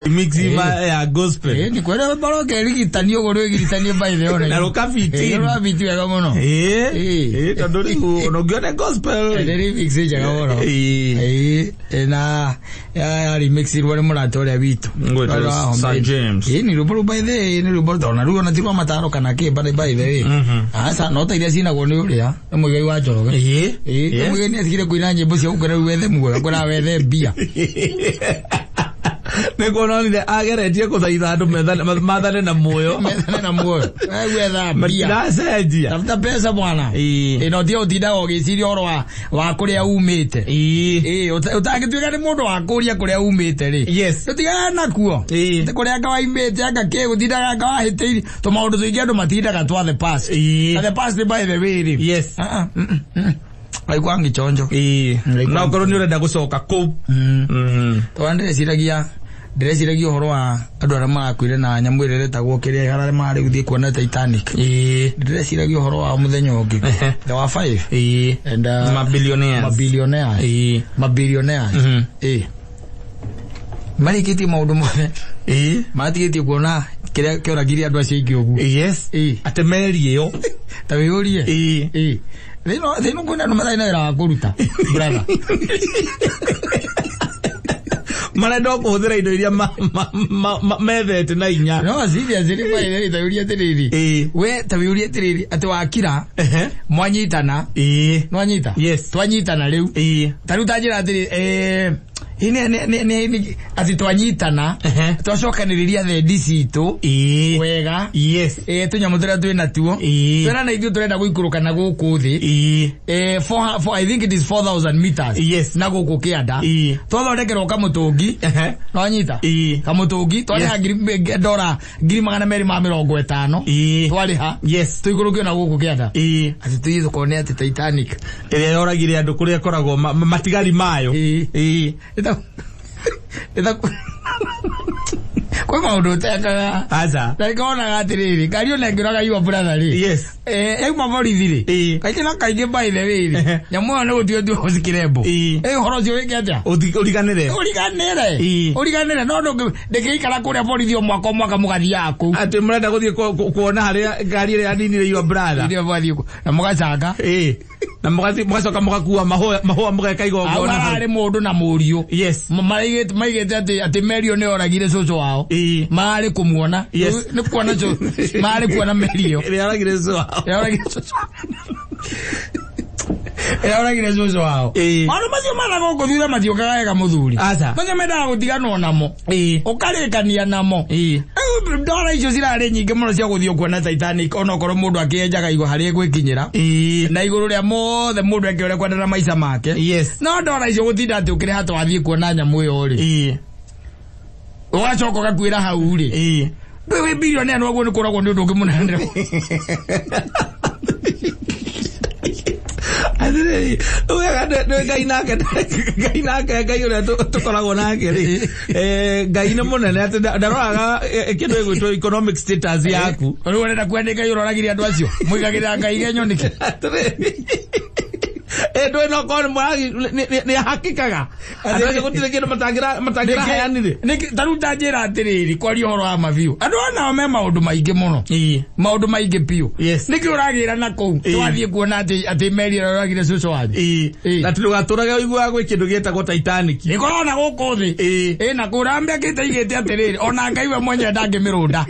mixima ya gospel ni kwenda baro ke ligitanio goro ligitanio by the way na rokafiti no bitu ya mono tondori no gone gospel remix ya goro na ya remix wale muratori bitu St James ni rubo by the way ni rubo dona rugo na tirwa mataro kana ke by the way asa no taira sina gone uria Muigai wa Njoroge Muigai ni asikire kuina nyimbo cia ukora wethe muoyo kora wethe bia Nego no ni ageretie kuthaitha andu mathane na muoyo wetha bia ndacenjia tafuta pesa bwana no ndio utinda ogiciria oro wa kuria umite utangituika ni mundu wa kuria kuria umite ri yes utigana nakuo te kuria kawa imite anga ke gutinda kawa hitiri to maundu tuingi andu matindaga twa the past the past by the way yes Aigwa ngichonjo na ukoro ni urenda gucoka ku to ndeciragia horo wa andu ara marakwire na nyamu irere tagwo kiria harare mari guthie kuona Titanic ndeciragia horo wa muthenya ungi the wa 5 and mabillionaires marikiti maundu mothe matigiti kuona kiria kioragiri andu acio ingi ugu yes atemeri yo tawiurie They no kuna no mara ina kuruta brother mara ndo kuhuthira indo iria methete na inya no serious ni ba ile tawiurie tiriri we tawiurie tiriri ati wakira mwanyitana no anyita yes twanyitana riu taruta njira tiriri ni ati twanyitana twacokaniriria thendi citu wega yes tunyamu turia twina tuo twena na ithuĩ turenda guikuruka na guku thi I think it is 4,000 meters yes na guku kianda twathondekerwo kamutungi no anyita kamutungi twariha $250 twariha yes tuikurukio na guku kianda ati tuithu tukone ati Titanic iria yoragire andu kuria koragwo matigari mayo kwa maundu utekaga aza ndikona gatiriri kario nengiraga iwa brother ri yes ma borithi ri kaikina kaige by the way nyamu no gutio ndio usikirembo horo cio wiketia uriganire no ndikikara kuria borithi mwaka mugathi yako ati murenda guthie kuona haria ngari ire aninire iwa brother ndio bathi na mugacanga na mugacoka mugakuwa mahua mugeka igongona ari mundu na murio yes maigete ati Merio ne oragire coco wao mari kumuona ni kuona co mari kuona Merio ile oragire coco wao oragire coco wao mano macio mana goko thura macio kagaega muthuri macio mendaga gutigana namo ukarikania namo ndora icio cirarĩ nyingĩ mũno cia gũthio kuona Titanic ona okorwo mũndũ akĩenjaga igũ harĩa gwĩkinyĩra na igũrũ rĩa mothe mũndũ akĩũrĩa kwendera maica make no ndora icio gũtinda atĩ ũkĩrĩ hata wathiĩ kuona nyamũ ĩyo rĩ ũgacoka ũgakuĩra hau rĩ wĩ billionaire noguo nĩ kũragwo nĩ ũndũ ũngĩ mũnene Adere, ngai nake ngai uria tukoragwo nake ri ngai nĩ mũnene ati ndaroraga kindu gwitwo economic status yaku uri urenda kwendeka uroragire andu acio muigagirira ngai genyo niki ndo no kon mwagi ni hakikaga ati gutire kindu matangira hayanire taruta njira atiriri kwari horo wa mabiu andu ona me maundu maingi muno maundu maingi piu niki uragira na kou twathie kuona ati Meri uragire cucu wathi na tugaturage uigua gwe kindu gietagwo Titanic ikorona guku thi na kurambe kitaigite atiriri ona ngai we mwenye ndangimirunda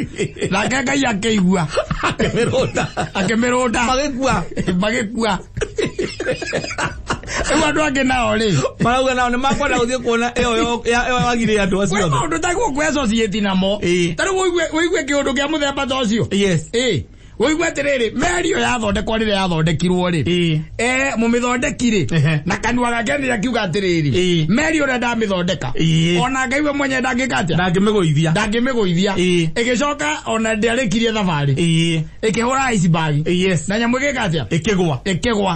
na ngai akeigua akimirunda magikua ewa ndoage nao ri marauga nao ni makwenda guthie kuona iyo wagire andu acio we maundu taguo kwe associate namo tari woigwe kiundu kia muthemba ta ucio woigwe atiriri Merio yathondekwo rĩrĩa yathondekirwo rĩ mumithondeki rĩ na kanua gake nĩ akiuga atiriri Merio ũrĩa ndamithondeka ona ngai we mwenye ndangĩkatia ndangĩmĩgũithia ĩgĩcoka ona ndĩarĩkirie thabarĩ ĩkĩhũra iceberg na nyamũ ĩgĩkatia ĩkĩgwa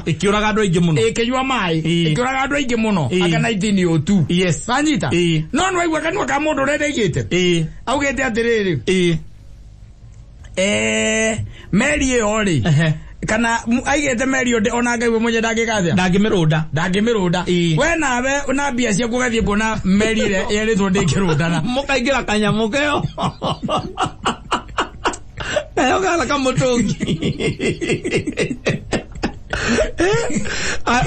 ĩkĩũraga andũ aingĩ mũno ĩkĩnyua maĩ ĩkĩũraga andũ aingĩ mũno aka 1902 banyita no waigua kanua ka mũndũ ũrĩa ndaigĩte augĩte atiriri Meri ĩyo rĩ kana aigete meri onde ona ngai we mwenye ndangikathia ndangimiruda we nawe una bia cia kugathie kuona meri ile yeritwo ndikirundana mukaingira kanyamu keo ayo gala kamutungi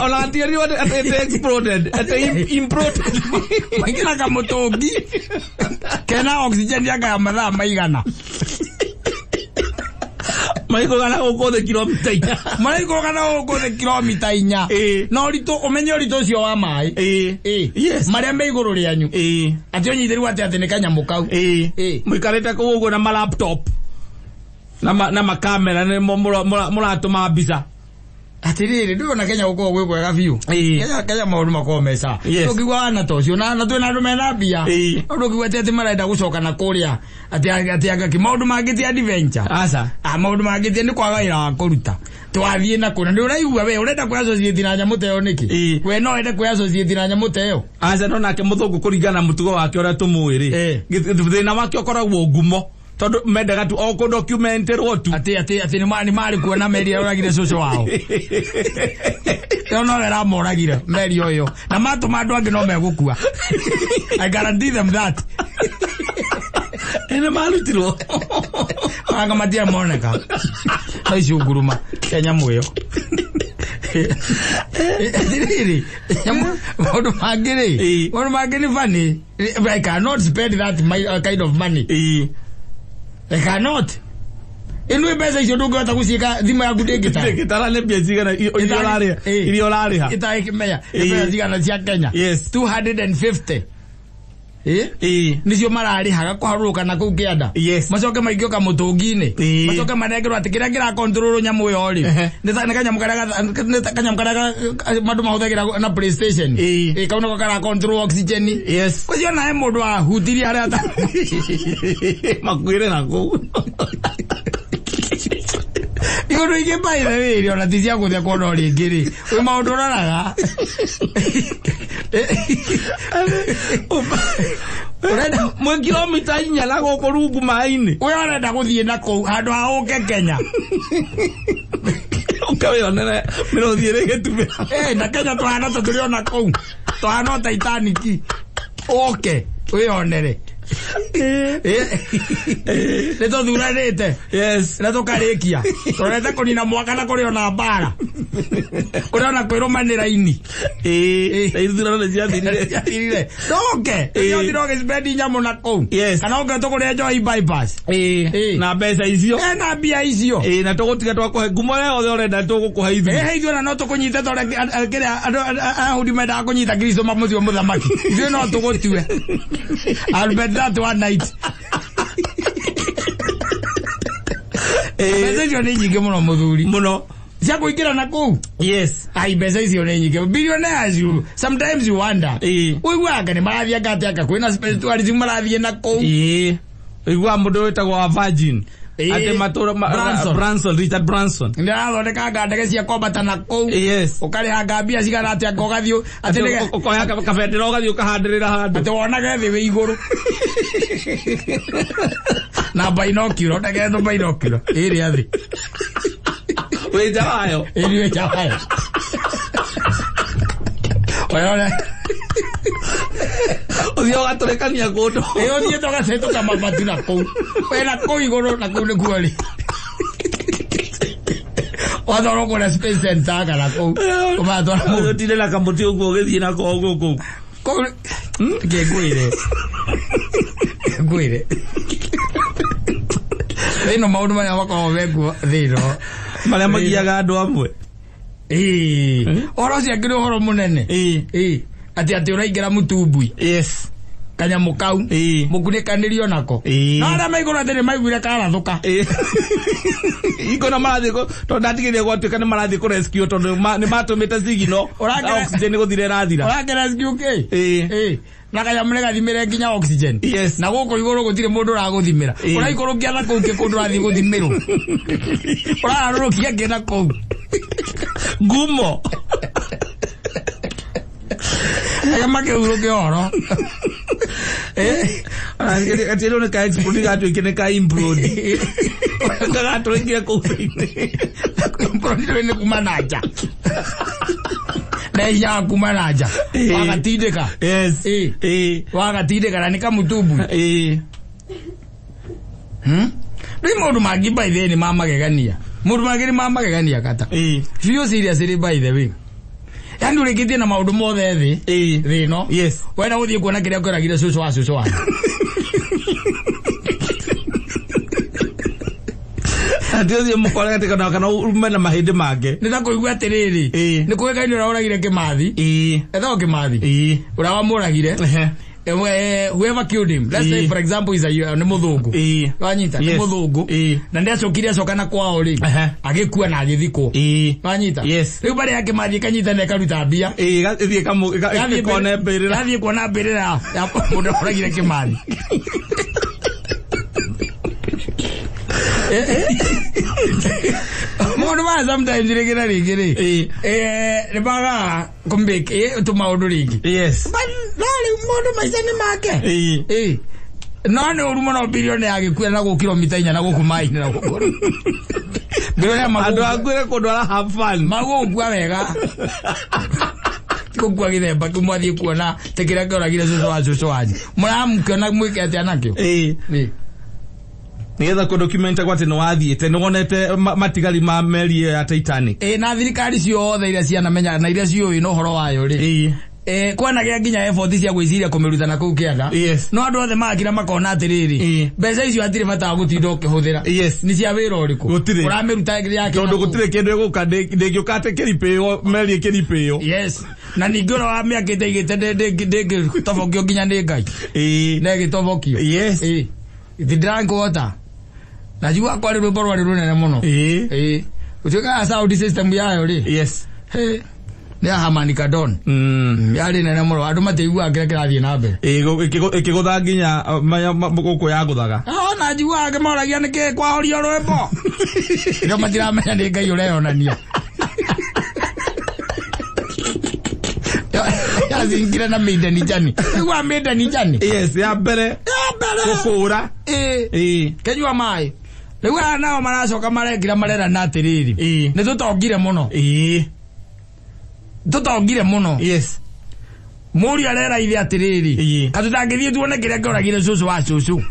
ona theory what it exploded imploded maikira kamutungi kena oxygen yaka mathaa maigana maiko kana ukothe kilomita 4 no rito umenye rito cio wa mai yes maria me iguru rianyu ati onyithiru ati ni kanyamukau muikarite kugugo na laptop na makamera ne muratuma mbica atiriri ndona Kenya uko gwiko ga biu Kenya maundu makomesa tukigwa na tocio na twina andu mena bia ndukigwa ati marenda gucoka na kuria ati anga maundu mangiti adventure asa maundu mangiti ni kwaga ira wa kuruta twathie na kuna ndu uraigua we urenda kwa associate na nyamuteo niki we no ende kwa associate na nyamuteo asa no nake muthungu kuringana mutugo wake ora tumwiri thina wake okoragwo ngumo todo mendaga tu oko documenterwo tu ati ni mari kuona meri oragire coco wao no era moragire meri oyo na matuma andu angi no megukua I guarantee them that ene malutirwo anga matia moneka aicio nguruma Kenya muyo diriri maundu mangiri funny I cannot spend that kind of money I cannot. Inu pesa hizo ndugu watakushika dhima ya kudegeta. Kitara lebia zigana iliolari. Ita ikimea. Pesa zigana cia Kenya. Yes. 250. Nicio marari haga kwaruka na kukianda. Yes. Macoke maigio ka mutungine. Macoke manegero ati kira control nyamu yori. Nita kanyamu karaga madu mahuthagira na PlayStation. Kauna ko kara control oxygen. Yes. Kucio na mundu wa hutiri aria ata. Makwire nako. Igoro ige baira wiri ona tizia kuthia kuona ori ngiri. We maundu raraga. Urenda mwe kilomita 4 la goko rungu maini. We urenda guthie na kou handu ha uke Kenya. Ukawe onere miro thiere getume. Na Kenya twahana tuliona kou. Twahana Titanic. Okay, we onere. Leto durarete. Yes. Leto karekia. Toreta konina mwaka na koriona bara. Koriona kwirumanira ini. Idurana ziathirire. Doke. Yo ndiroge spend nyamo na kou. Yes. Kana uge tukure joy bypass. Na mbeca icio. Na bia icio. Na tugutiga twakuhe ngumo le othe urenda tugukuha ithu. Heithio na no tukunyite tore kire ahudi menda kunyita Kristo mamuthi muthamaki. Ithu no tugutue. Albert that one night. Mbeca icio nĩ nyingĩ mũno muthuri. Mũno. Cia kũingĩra na kũu. Yes. Ai mbeca icio nĩ nyingĩ. Billionaires you sometimes you wonder. Uiguaga nĩ marathiĩ gatĩa kwĩna spiritualism marathiĩ na kũu. Uigua mũndũ wĩtagwo wa Virgin. Ate matura Branson Richard Branson. Ndirathondeka ngandege cia kombata na kũu. Yes. Ũkarĩha ngambia cigana atĩa ngogathio ati ũkoya kabendera ũgathio ũkahandĩrĩra handũ. Ati wonaga thĩ wĩ igũrũ. Na binocular ndege ndo binocular. Ĩrĩa thĩ. Wĩ jawayo. Wĩ jawayo. Wayona. Uthio gaturekania kundu. Uthio tugacetuka mabatu na kuu. Wena kuu iguru na kuu ni kuori. Wathoro kuna space center kana kuu. Kumatwara mu. Utire na kamuti uguo githie na ko guku. Kuu. Ngegwire. Ngegwire. Ino maundu maya wako wegwo thiro. Maria magiaga andu amwe. Oro cia ngiro horo munene. Ati uraingira mutumbui. Yes. Kanyamu kau. Mukunĩkanĩrio nako. Na arĩa maigũrũ atĩ nĩmaiguire karathuka. Iko na marathi ko to ndatigire gwatuĩka nĩ marathi ku rescue tondũ nĩ matũmĩte signal. Oxygen gũthire rathira. Ũrake rescue ke? Na kanyamu nĩgathimĩre nginya oxygen. Yes. Na gũkũ igũrũ gũtirĩ mũndũ ũragũthimĩra. Ũraikũrũkia na kũu kĩkũndũ ũrathiĩ gũthimĩrwo. Ũrarũrũkia ngina kũu. Ngumo. Aya makeuruke oro. Atiro ne ka explode gato ikene ka implode. Gato ingia ko. Mprondiro ni kumanaja. Na ya kumanaja. Wakatideka. Yes. Wakatideka na nika mutubu. Ni modu magiba ideni mama gegania. Modu magiri mama gegania kata. Fio serious by the way. Yani ulikiti na maudu mothe thi no. Yes. Wena uthie kuona kiria kweragira cucu wa cucu wa. Atio mukore katika kana umena mahindi mange. Nita kuigua atiriri. Ni kuweka ni uragire kimathi. Etho kimathi. Urawa muragire. Whoever killed him, let's say for example is a ni muthungu wanyita ni muthungu na ndiacokire acokana kwao ri agikua na agithiko wanyita riu bari yake mathie kanyita na karuta mbia gathie kone mbirira gathie kuona mbirira ya mundu uragire kimathi mundu wa sometimes rigira rigiri ribaga kumbeke tumaundu ringi mundu maisani make none urumo no bilioni agikuya na go kilomita 4 na go kumaini na go bilioni mago agwire kondwara have fun mago gwa wega kugwa githemba kumwathie kuona tekira ngoragire cucu wanyu muramkiona mwike ati anakio nigetha ko documenta kwate no wathiete no wonete matigari ma meri ya Titanic na thirikari ciothe iria ciana menya na iria cioi no horo wayo ri kwana gya ginya effort cia gwiciria kumiruta na kuu kiaga no andu othe makira makona atiriri mbeca icio atiri bata gutinda ukihuthira ni cia wira uriku uramiruta yake tondu gutire kindu eguka ndingiukate kiripio meri kiripio na ningora wa miakite igite ndingi tobokio ginya ni ngai na gitobokio ithirango wota najua kwa rero borwa rero nene muno utoka sound system yayo ri ni hamanika don yari nene muno andu mateigua kira na mbere ikigutha nginya guku ya guthaga najua ngemoragia niki kwa horio rwembo ndio matiramenya ni ngai ureyonania yazingira na midani jani wa midani jani ya mbere gukura kenywa mai riu nao maracoka marekira marera na atiriri ni tutongire muno muri arera ile atiriri katutangithie tuone kiria ngoragire cucu wa cucu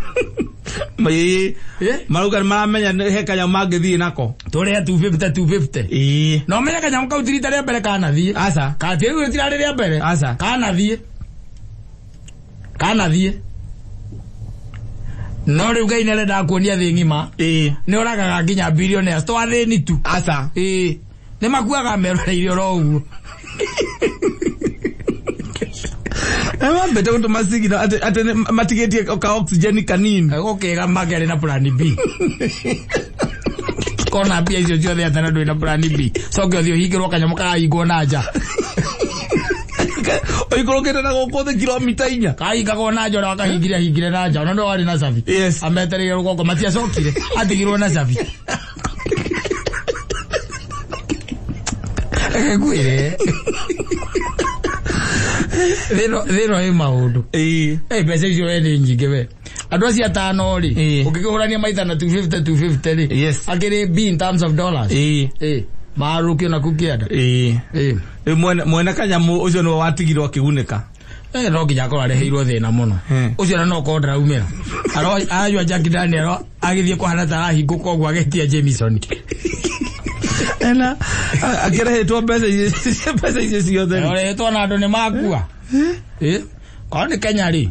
maruga maramenya he kanya mangithie nako tore 250 no menya kanya mukautirita ria mbere kana thie aca kati riu tirare ria mbere aca kana thie no riu ngai nerenda kuonia thi ngima ni uragaga nginya billionaires to athini tu aca ni makuaga meroreire oro uguo bete gundu masigina ate matigetie ka oxygen kanini okega magere na plan B kona bia icio ciothe atana ndui na plan B soke othio higirwo kanyamo kaigwo na nja oikorokete na guku kilomita 4 kaigagwo na nja wakahingire na nja ona ndo wari na savi ametereire rugoko matia cokire atigirwo na savi gwire Thero e maundu mbeca icio ene nyingi we andu acio atano ri ukikihurania maita na 250 ri akiri B in terms of dollars marukio na kukienda mwena kanyamu ucio no watigirwo akigunika no nginya akorwo areheirwo thina muno ucio no ko ndaraumira ayua Jack Daniel agithie kuhana tarahingu koguo agetia Jameson ena akirehetwo mbeca icio ciothe orehetwo na andu ni makua kwa ni Kenya ri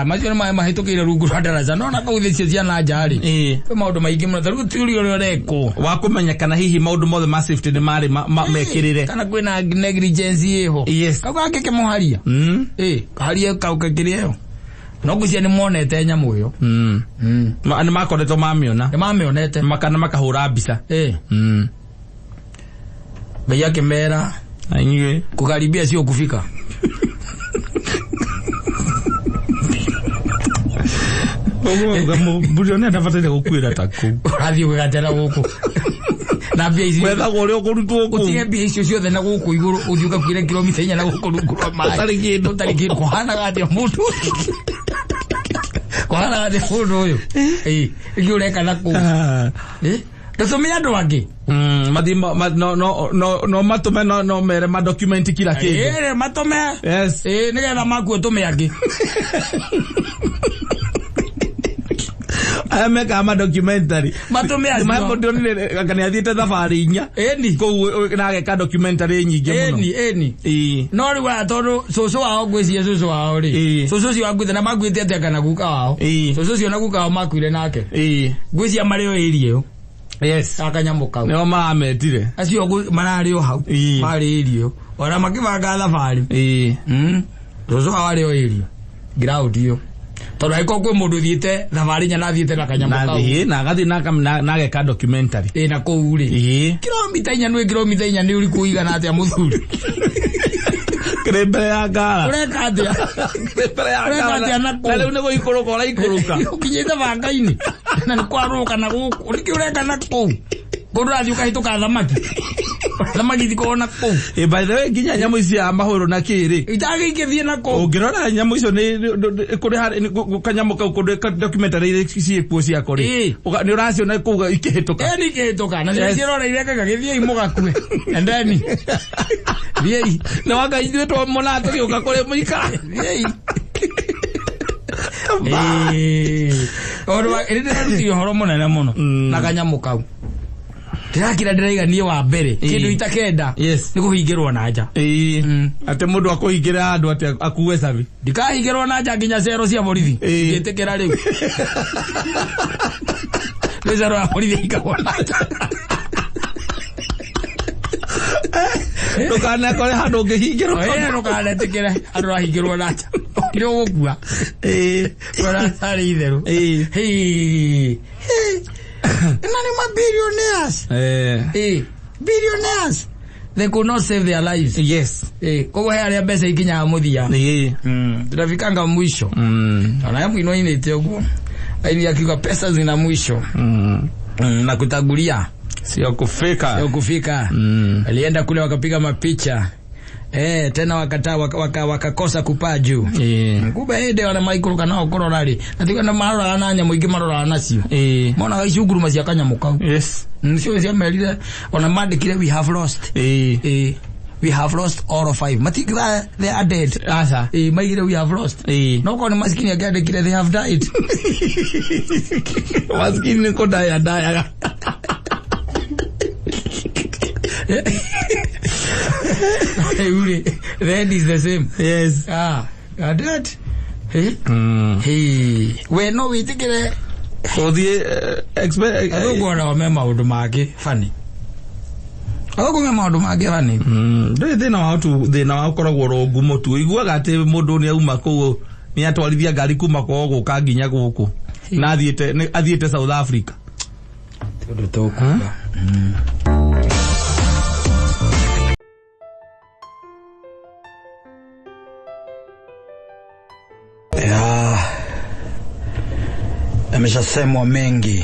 macio ni mahitukire rungu rwa daraja no na kau thicio cia na njari maundu maingi muno tharu tiuri uri ureko wa kumenya kana hihi maundu mothe ma safety ni mari mekirire kana kwina negligence yeho kaga keke muharia haria kauka kirio no gucia ni monete nyamu yo ani makoretwo mamionete makana makahura mbica bei yake mera aingiwe kukaribia sio kufika billionaire ndafatire gukwira taku rathi ugatera guku na bia ici wetha gore okurutwo ku utige bia ici ciothe na guku iguru ujuka kwire kilomita 4 na guku rungurwa mai tarikindo kuhana gati mutu kuhana gati mundu uyu igureka na ku Tusomea andu angi. Madimba no matume no mere ma document kila kitu. Matume. Yes. Nigetha maku tume angi. Ameka ama documentary. Matume angi. Mambo ndonire akani athiete thabari inya. Ko na ageka documentary nyingi muno. No ri wa tondu soso wao ngwiciye soso wao ri. Soso cio agwithe na magwite atia kana guka wao. Soso cio na guka wao makwire nake. Ngwiciya mario irio. Yes. Akanyamuka. Neo maametire. Acio marario hau. Mari irio. Ora makibanga thabari. Soso wao rio irio. Ground yo. Tondu aiko kwe mundu thiete thabari nya na thiete na kanyamuka. Na gathi na ageka documentary. Na kou ri. Kilomita 4 nwe kilomita 4 ni uri kuigana atia muthuri. Krebe ya gara. Ureka atia. Krebe ya gara. Na leo nego ikoroka ora ikoroka. Ukinyete bangaini. Na ni kwaruka na guku. Uriki ureka na kou. Kodra thiuka hituka thamaki. Thamaki thikona kou. By the way ginya nyamu ici ya mahoro na kiri. Itagi ikithie na kou. Ungirora nyamu icio ni kuri hari kanyamuka kuri documentary ici ikuo cia kuri. Ni uraciona kuga ikihituka. Ni ikihituka. Na cirora ireka gagithie imugakue. And then Viei. Na wanga ithuĩ twamona tũgĩũka kũrĩ mũikara. Viei. Oro ĩrĩ horo mũnene mũno na kanyamu kau. Ndirakira ndĩraiganie wa mbere kĩndũ itakenda nĩ kũhingĩrwo na nja. Ate mũndũ akũhingĩra andũ ate akuwe savi. Ndikahingĩrwo na nja nginya cero cia borithi. Ngĩtĩkĩra rĩu. Nĩ cero ya borithi ikagwo na nja. Ndukana kore handu ngihingirwo. Ndukana tikire handu rahingirwo na nja. Kiro gukua. Ora sari itheru. Nani ma billionaires. Billionaires. They could not save their lives. Yes. Kogo he aria mbeca ikinya muthia. Turafikanga mwisho. Ona yamu ino inete uguo. Aini akiuga pesa zina mwisho. Na kutagulia. Sio kufika. Alienda kule wakapiga mapicha. Tena wakakosa kupaa juu. Kumbe hede wana maikuruka nao kororari. Natika na marora ananya muingi marora anasio. Mona gaicuguru macia kanyamuka. Yes. Ncio cia merire ona mandikire we have lost. We have lost all of 5. Matikira they are dead. Asa. Maigire we have lost. No kone maskini akandikire they have died. Maskini ko daya. Red is the same. Yes. That. We no we think it. For the expect. I don't go around my mouth make funny. I don't go my mouth make funny. They know how to. They know how to go gumo tu. Igua gate modo ni umako ni atwalithia gari kuma ko guka nginya guku. Na athiete South Africa. Todo toku. Ameshasemwa mengi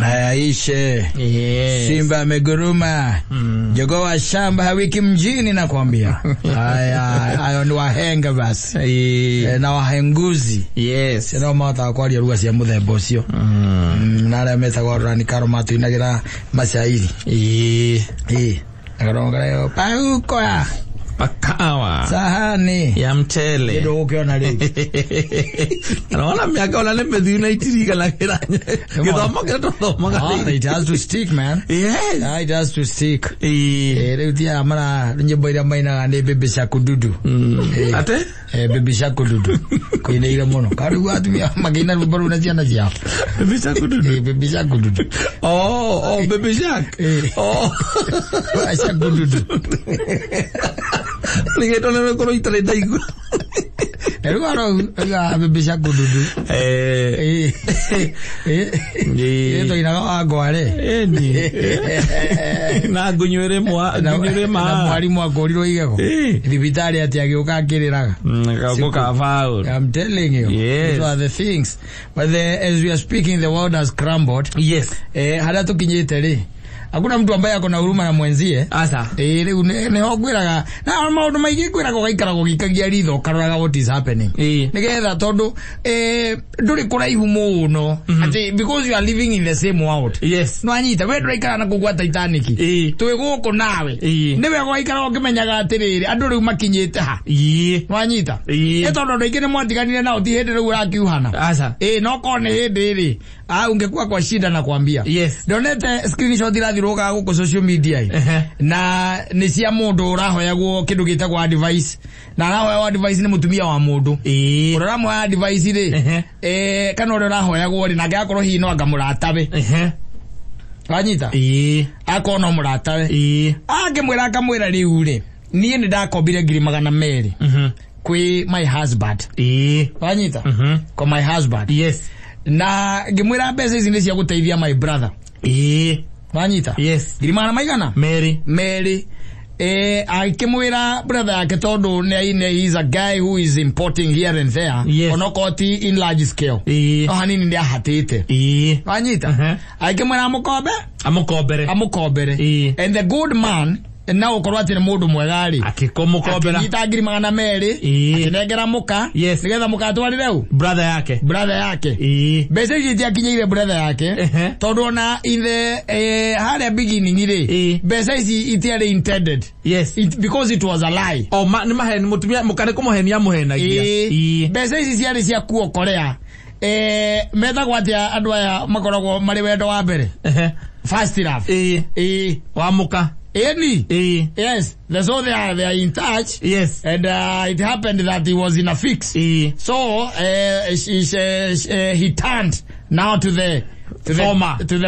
na yaishe. Simba ameguruma. Jogoo wa shamba hawiki mjini nakwambia. Haya ni wahenga basi. Na wahenguzi. Yes. Na mata kwa ruga cia muthemba ucio. Na ara metagwo rani karomatu inagira mashairi. Akaronga yo pauko ya pakawa sahani ya mchele ndio ukiona leo. Anaona miaka wala nimedhi unaitiriga la kiranya. Kidoma kidoma. It has to stick, man. Yes. It has to stick. Leo dia amara nyimbo ile maina ne bebe shakududu. Ate? Bebe shakududu. Ko ile ile mono. Kari watu ya magina rubaru na jana jia. Bebe shakududu. Bebe shakududu. Oh, bebe shak. Shakududu. Ningeto na ko itale daigu. Erugaro bebe shakududu. Eto ina agware. Na gunywere na mwalimu akorirwo igego. Thibitari ati agioka akiriraga. I'm telling you. Yes. Those are the things. But as we are speaking, the world has crumbled. Yes. Hada tukinyete ri. Hakuna mtu ambaye akona huruma na mwenzie. Asa. Riu ne hogwiraga. Na maundu maingi gwiraga gaikara gogikagia ritho karoraga what is happening. Nigetha tondu nduri kuraihu muno. because you are living in the same world. Yes. No anyita we ndiraikara na kugwa Titanic. Twi guku nawe. Niwe gwaikara ukimenyaga atiriri andu riu makinyite ha. No anyita. Etondo ndu ingine mwatiganire na uti hindi riu urakiuhana. Asa. No kone hindi ri. Ungekuwa kwa shida na kuambia. Yes. Donete screenshot irathiruka guku social media. Na ni cia mundu urahoyagwo kindu gitagwo advice. Na arahoya advice ni mutumia wa mundu. Uramuhoya advice ri. Kana urahoyagwo ri na ngakorwo hi no angamuratabe. Wanyita? Akona muratabe. Akimwira akamwira riu ri. Niĩ nĩ ndakombire 200,000 kwi my husband. Wanyita? Kwa my husband. Yes. Na ngimwira mbeca ici nĩ cia guteithia my brother. Wanyita? Yes. 200 maigana? Mary. Akimwira brother yake tondu he's a guy who is importing here and there. Yes. Onokoti in large scale. No hanini ndi ahatite. Wanyita? Akimwira amukobere. And the good man na ukorwa ati ni mundu mwega ri akikomukobera akitagiri magana meri akinengera muka nigetha muka atwarire u brother yake mbeca ici itiakinyire brother yake tondu ona in the hard beginning ri mbeca ici itiari intended because it was a lie. Ni maheni mutumia mukare kumuhenia muhenagia mbeca ici ciari cia kuokorea metagwo atia andu aya makoragwo mari wendo wa mbere first love wa muka yes, so they are in touch. Yes. And it happened that he was in a fix. So he turned now to the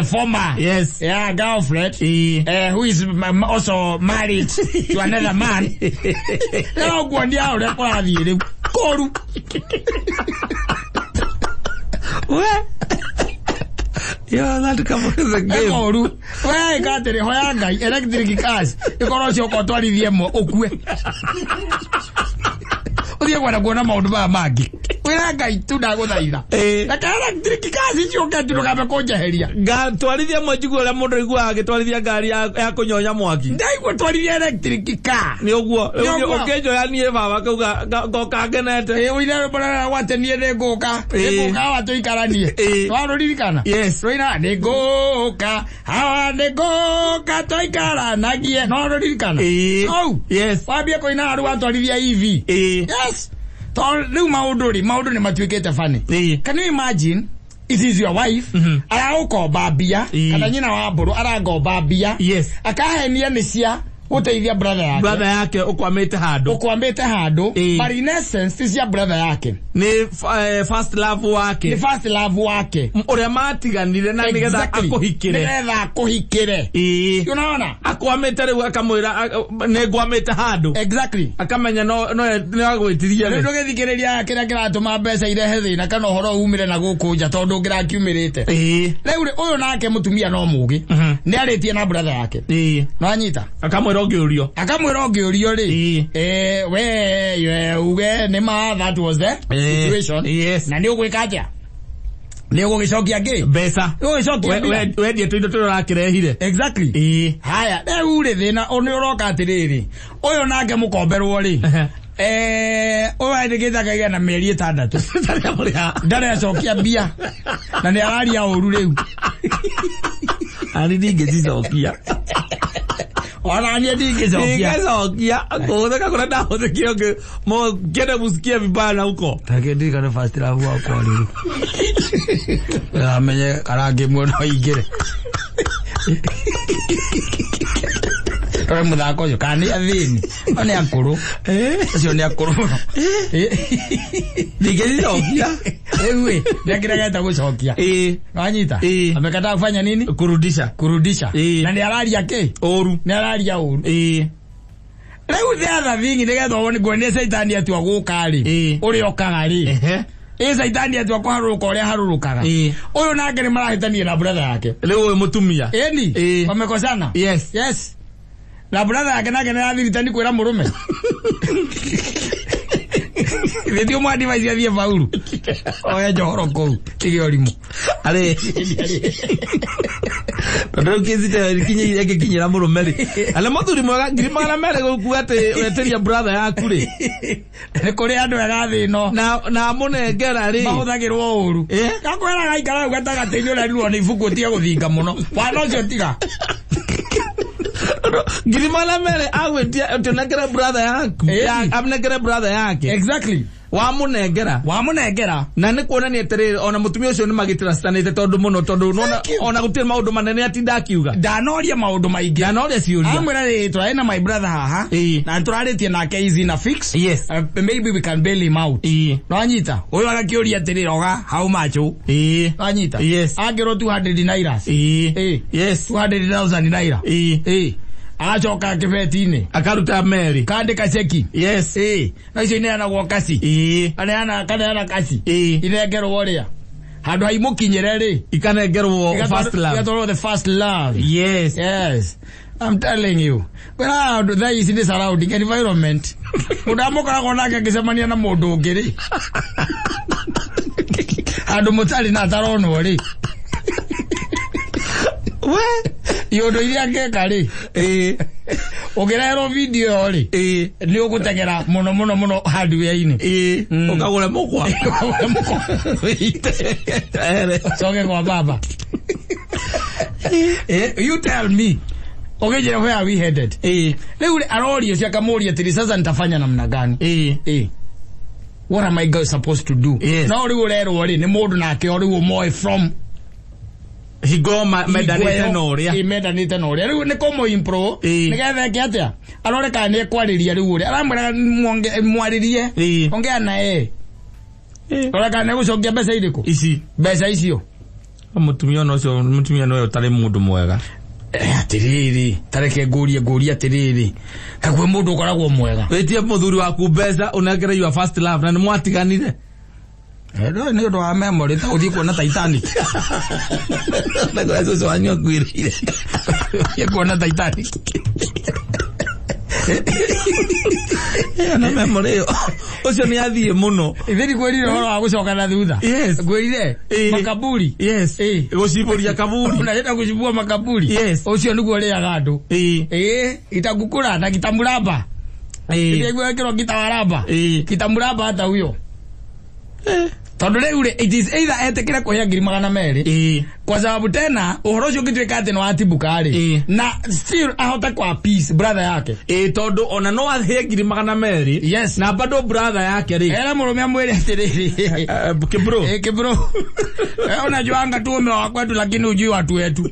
former yes girlfriend who is also married to another man. Now go ndia ore kwa thire koru. What? Yeah, that come with the game. Koru. Why got the hoyanga electric cars? Ikoro cio ko twarithie mo okue. Uthie gwana kuona maundu ba mangi. Wira ngai tu ndaguthaitha. Na kana electric cars cio ke tu kabe kunjeheria. Twarithie mo njiguo le mundu igua agitwarithia ngari ya kunyonya mwaki. Ndaigua twarithia electric car. Ni uguo. Ukenjoya nie baba kauga ngoka ngenete. Wira bara wate nie ne ngoka. Ngoka watu ikaranie. Waruririkana. Yes. Wira ne ngoka. Hawa ne ngoka toikaranagie. No waruririkana. Oh. Yes. Wabia koina aru watwarithia EV. Yes. Riu maundu ni matuikite funny. Can you imagine? It is your wife. Aragukomba mbia. Kana nyina wa mburu aragomba mbia. Yes. Akahenia ni cia guteithia brother yake ukwamete handu but in essence this ya brother yake ni first love wake uria matiganire na nigetha akuhikire unaona akwamete riu akamwira negwamete handu exactly akamenya no agwitiria ri ndugithikiriria kira kiratuma mbeca irehe thina kana uhoro umire na guku nja tondu ngirakiumirite riu uyu nake mutumia no mugi ni aritie na brother yake no anyita akamwira ngiurio ri we uge ni ma that was the situation. Yes. Na ni ugwika atia ni ugicokia ngi mbeca ugicokia wendi tuindo turakirehire exactly haya riu ri thina oni uroka atiriri uyu nake mukomberwo ri uyu aindigite akaiga na mieri 6 ndari acokia mbia na ni araria uru riu ani ndingicokia ona nie ndingicokia kutheka kuna ndahuthikia mo ngende musikia vibaya huko takedi kana first love wako riu amenye karangi mwe no ingire tore muthako ucio kani athini oni akuru ucio ni akuru ndingicokia ewe ndakirageta gucokia wanyita amekata kufanya nini kurudisha na ni araria ke oru ni araria oru riu the other thing nigetha wone gwene saitani atu agukari uri okagari saitani atu akwaruruka uri harurukaga uyu nake ni marahitanie na brother yake riu uyu mutumia wamekosana yes na brother yake nake ni athiritani kwira murume ndio mwadi vai cia faulu oya johoro kou tigio rimu ale Ndo kizite kinyi yake kinyira murumeri. Ale muthuri mwega ngirima mere gukuate weteria brother yaku ri. Ni kuri andu agathi no. Na munengera ri. Mahuthagirwo uru. Gakwera gaikara ugataga tenyura riwo ni ibuku tie guthinga muno. Wana ucio tiga. Ngirima mere agwetia tunengera brother yaku. Amnengera brother yake. Exactly. Wamunengera na ni kuonania terere ona mutumia ucio ni magitira stanite tondu muno tondu ona gutira maundu manene atinda akiuga ndanoria maundu maingi ndanoria ciuria amwira ri twaina my brother haha na turaritie nake easy na fix yes maybe we can bail him out no anyita uyu agakiuria terere oga how much no anyita yes agiro 200 naira yes 200,000 naira achoka kibetini akaruta meri kandika cheki yes na icio ine ana gwakasi ana kasi irengerwo ria handu haimukinyire ri ikanengerwo first love the first love yes I'm telling you when there is in the surrounding environment udamukoragwo nake ngisemania na mundu ngiri handu mutari na taronwo ri yodo iria ngeka ri ogirero video ri ni ugutegera muno hardware-ini ukagura mukwa soge kwa baba you tell me okay where are we headed leo arorio cia kamuria tiri sasa nitafanya namna gani what am I supposed to do no ri urero ri ni mundu nake ori umoe from higoma medanite noria riu ni komo impro nigethe kiatia arore kana ni kwariria riu uri aramwira mwaririe ongea nae ora kana gucokia mbeca iriku ici mbeca icio mutumia no utari mundu mwega atiriri tareke nguria atiriri kakwe mundu ukoragwo mwega wetie muthuri waku mbeca unengere your first love na ni mwatiganire ndo ni ndo memory ta uthi kuona Titanic na kwa hizo wanyo kwirire ya kuona Titanic na memory ucio ni athie muno ithiri kwirire horo wa gucoka na thutha yes kwirire makaburi yes guciburia kaburi unaenda kucibua makaburi yes ucio niguo ria gandu itagukura na kitamuraba ndio kiro kitawaraba kitamuraba hata huyo tondu riu it is either etekire kuhia 200,000 kwa sababu tena uhoro ucio gitwika ati no atibuka ri na still ahota kwa peace brother yake tondu ona no ahia 200,000 yes na bado brother yake ri era murumia mwire atiriri kibro unajuanga tu ume wa kwetu lakini ujui watu wetu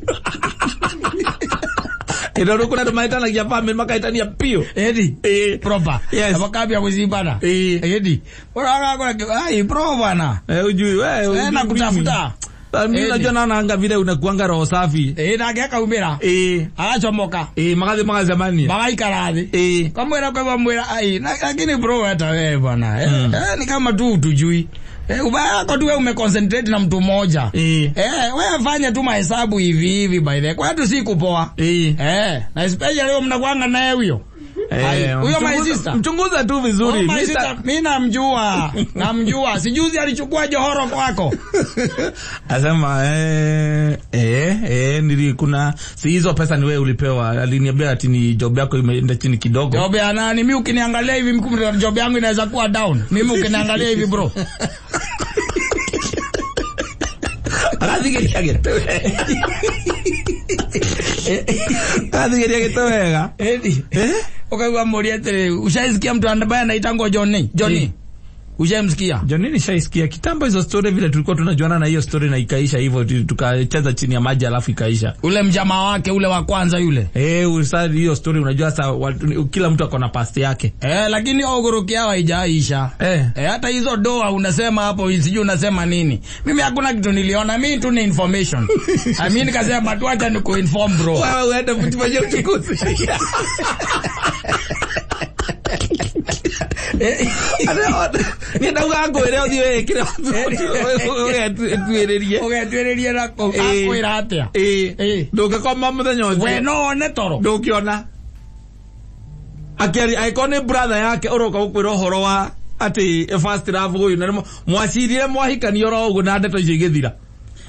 ndo kuna tumaitanagia family makaitania pio proper yes abakabia kuzibana ora kwa ai pro bana ujui wewe na kutafuta mimi najua naanga vile unakuanga roho safi na ngeka umira agachomoka magathi zamani magaikara thi kamwera kwa mwera ai lakini bro hata wewe bana ni kama tu tujui ubaya kwa tu wewe umeconcentrate na mtu mmoja wewe fanya tu mahesabu hivi by the way kwa tu si kupoa na especially leo mnakuanga naye huyo huyo my sister mchunguza tu vizuri mimi namjua sijuzi alichukua johoro kwako asema nili kuna si hizo pesa ni wewe ulipewa aliniambia ati ni job yako imeenda chini kidogo job ya nani mimi ukiniangalia hivi job yangu inaweza kuwa down mimi ukiniangalia hivi bro Adigeria getowega ukagwa moria tere ushaisikia mtu ambaye anaitangwa Johnny ushamsikia Johnny nishaisikia kitambo hizo story vile tulikuwa tunajuana na hiyo story na ikaisha hivyo tukacheza chini ya maji alafu ikaisha ule mjamaa wake ule wa kwanza yule usadi hiyo story unajua sasa kila mtu akona past yake lakini ogoroki hawa haijaisha hata hizo doa unasema hapo sijui unasema nini mimi hakuna kitu niliona mimi tu ni information mimi nikasema tu acha nikuinform bro wewe uende kufanya uchukuzi Nenda ugango ere othi wekire tuererie na ko akwira atia ndugikoma muthenya ucio we no one toro ndukiona akeri aikone brother yake uroka gukwira horo wa ati first love uyu na mwacirire mwahikani oro ugu na ndeto icio igithira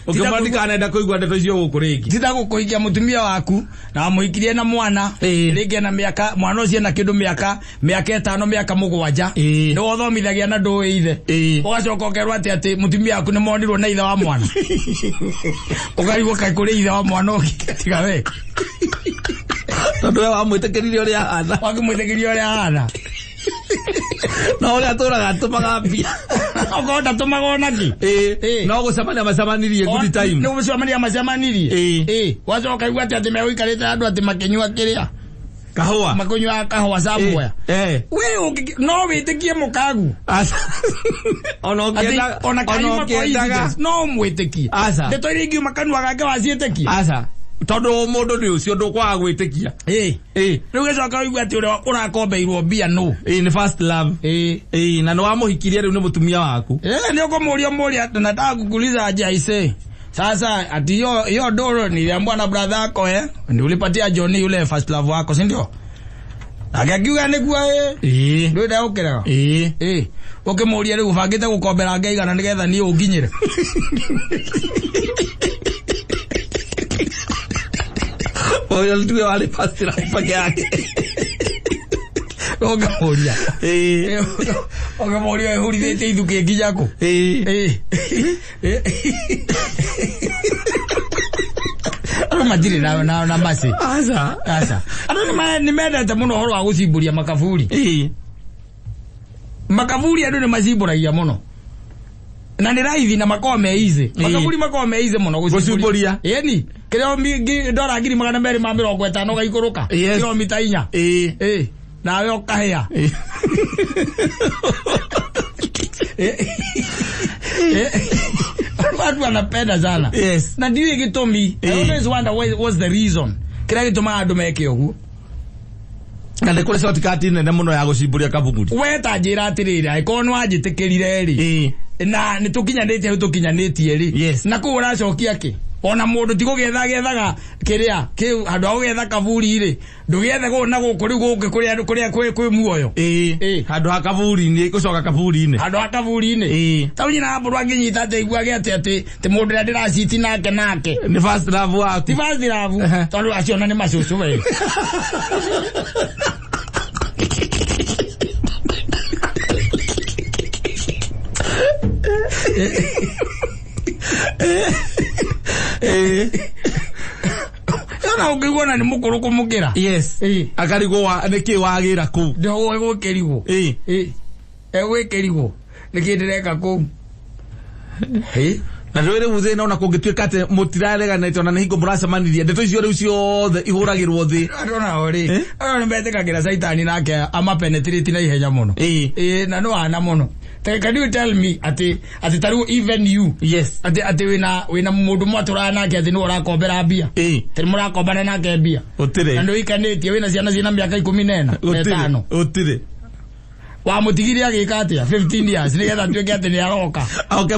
ukimandika nenda kuigwa ndeto icio gukuriki tita gukuikia mutumia waku na muikirie na mwana rege na miaka mwana ucio na kindu miaka 5 miaka 7 ndo thomithagia na ndo ithe ugacoka ukerwa ati mutumia waku ni mondirwo na ithe wa mwana ukarigwo kai kuri ithe wa mwana ukitiga we tondu we wamwitikirie uria hana wakimwitikirie uria hana no uria turaga tumaga mbia okonda tumaga onaki no gucemania macemanirie good time no gucemania macemanirie wacoka igwa ati meguikarite andu ati makinyua kiria kahua makunywa kahua samboya we no witikie mukagu ona kiendaga no mwitikie ndeto iringi makanwa gake wacietekie tondu mundu ni ucio ndukwaga gwitikia riu gecoka igwa ati uria urakombeirwo mbia no ni first love na no wamuhikirie riu ni mutumia waku ni ukumuria nataka kukuuliza Jaise sasa ati hiyo doro niliambiwa na brother yako ndio ulipatia Johnny yule first love wako si ndio akakiuga niguo ndio ndio ukira ukimuria riu bangite gukombera ngeigana nigetha ni unginyire oyo ndio wale first love pake yake ukamuria ukamuria hurithite ithuke ngijako matire na masi asa andu ni mendete muno horo wa gucimburia makaburi makaburi andu ni macimburagia muno na ni raithi na makome ize makaburi makome ize muno gucimburia ni kile dola ngiri 250 gaikuruka kilomita 4 nawe ukahea watu wanapenda sana na ndiye gitumi I always wonder what's the reason kila gituma andu meke ugu na ndekore short cut nene muno ya gucimburia kabunguri weta njira atiriri aikono ajitikirire ri na nitukinyanitie ri na ku uracokia ki ona mundu ti gugethaga kiria kiu andu agetha kaburi ri ndugethe go na gukuri guke kuri andu kuri muoyo andu akaburi ni gucoka kaburi ni andu akaburi ni taunyi na mburu anginyita ate igwage ati te mundu ndira citi nake ni first love waku ti first love tondu aciona ni macucu we na ukigona ni mukuru kumukira akarigwo niki wagira ku ndio gwikirigwo gwikirigwo niki ndireka ku na rwere muze na kungituika ate mutirarega na hingo muracemanirie ndeto icio riu ciothe ihuragirwo thi ndona ori ni mbetikagira saitani nake amapenetrate na ihenya muno na no ana muno can you tell me ati taru even you ati wina mundu mwatura nake ati no urakombera mbia tiri murakombana nake mbia utire ndo ikanetie wina ciana cina miaka 14 utire wa mutigiria gika atia 15 years nigetha tuike ati ni aroka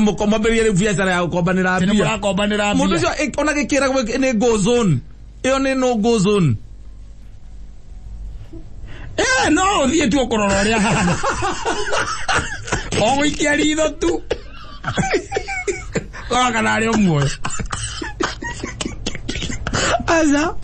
mukomberie riu biacara ya gukombanira mbia ni murakombanira mbia mundu cio ona gikira ni go zone iyo ni no go zone no thie tu okorora ria hana oikia ritho tu kana ari omuoyo aza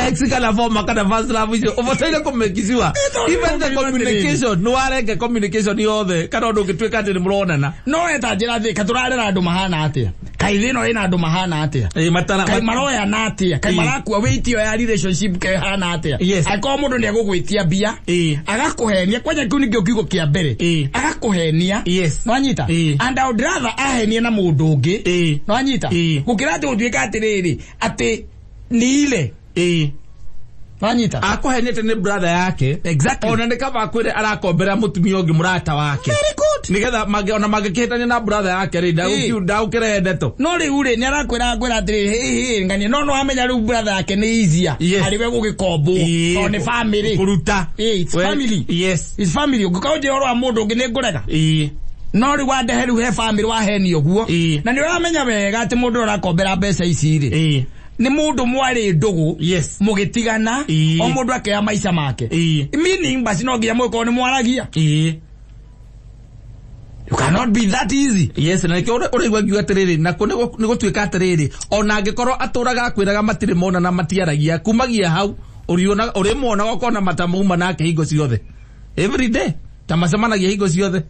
exikala forma kana first love icio ubotaire kumekisiwa even the communication no arenge communication yothe kana ndu gitwika ati ni muronana no eta njira thi katurarira andu mahana atia kai thino ina andu mahana atia matara kai maroya na atia kai marakua witio ya relationship kai hana atia ako mundu ni agugwitia mbia agakuhenia kwanya kiu nikio kiugo kia mbere agakuhenia no anyita and I would rather ahenie na mundu ungi no anyita gukira ati utwika ati riri ati ni ile Wanyita akohenete ni brother yake exactly ona ndeka bakwire arakombera mutumia ungi murata wake very good nigetha ona magiketania na brother yake ri ndaukire ndeto no ri ure ni arakwira atiri ngani no amenya ru brother yake ni easier ariwe gugikombo no ni family kuruta it's family it's family gukauje oro mundu ungi ni ngurega no ri wande heru he family wa heni oguo na ni uramenya wega ati mundu arakombera mbeca ici ri ni mundu mwari ndugu mugitigana o mundu akea maisha make meaning basi no nginya mwiko ni mwaragia You cannot be that easy. Yes, na nikio uri gwagiwa atiriri na ko nigo twika atiriri ona angikorwo aturaga akwiraga matire mona na matiaragia kumagia hau uri mona gokona matamuma nake hingo ciothe every day tamacemanagia hingo ciothe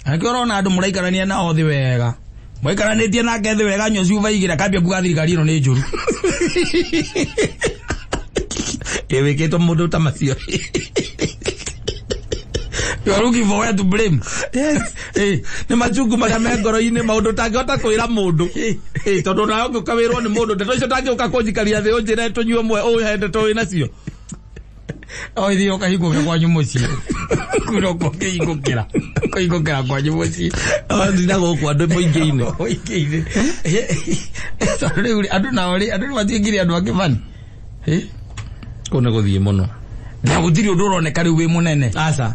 akio rona andu muraikarania na othi wega mwaikaranĩtie nake thĩ wega nyo ciuva igira kambia kuga thirikari ĩno nĩ njũru wĩkĩtwo mũndũ ta macio. You are looking for where to blame. Yes. Ni machungu maria me ngoro-inĩ maũndũ tangĩhota kwĩra mũndũ tondũ nawe ũngĩkawĩrwo nĩ mũndũ ndeto icio tangĩũka kũnjikaria thĩ ũnjĩre tũnyue mwe ũhe ndeto wĩ nacio oithi ũkahingũka kwanyu mũciĩ kũroko kũhingũkĩra kwanyu mũciĩ thina gũkũ andũ mũingĩ-inĩ tondũ rĩu andũ nao andũ matiĩkire andũ angĩ bani kũu nĩ gũthiĩ mũno na gũtirĩ ũndũ ũroneka rĩu wĩ mũnene aca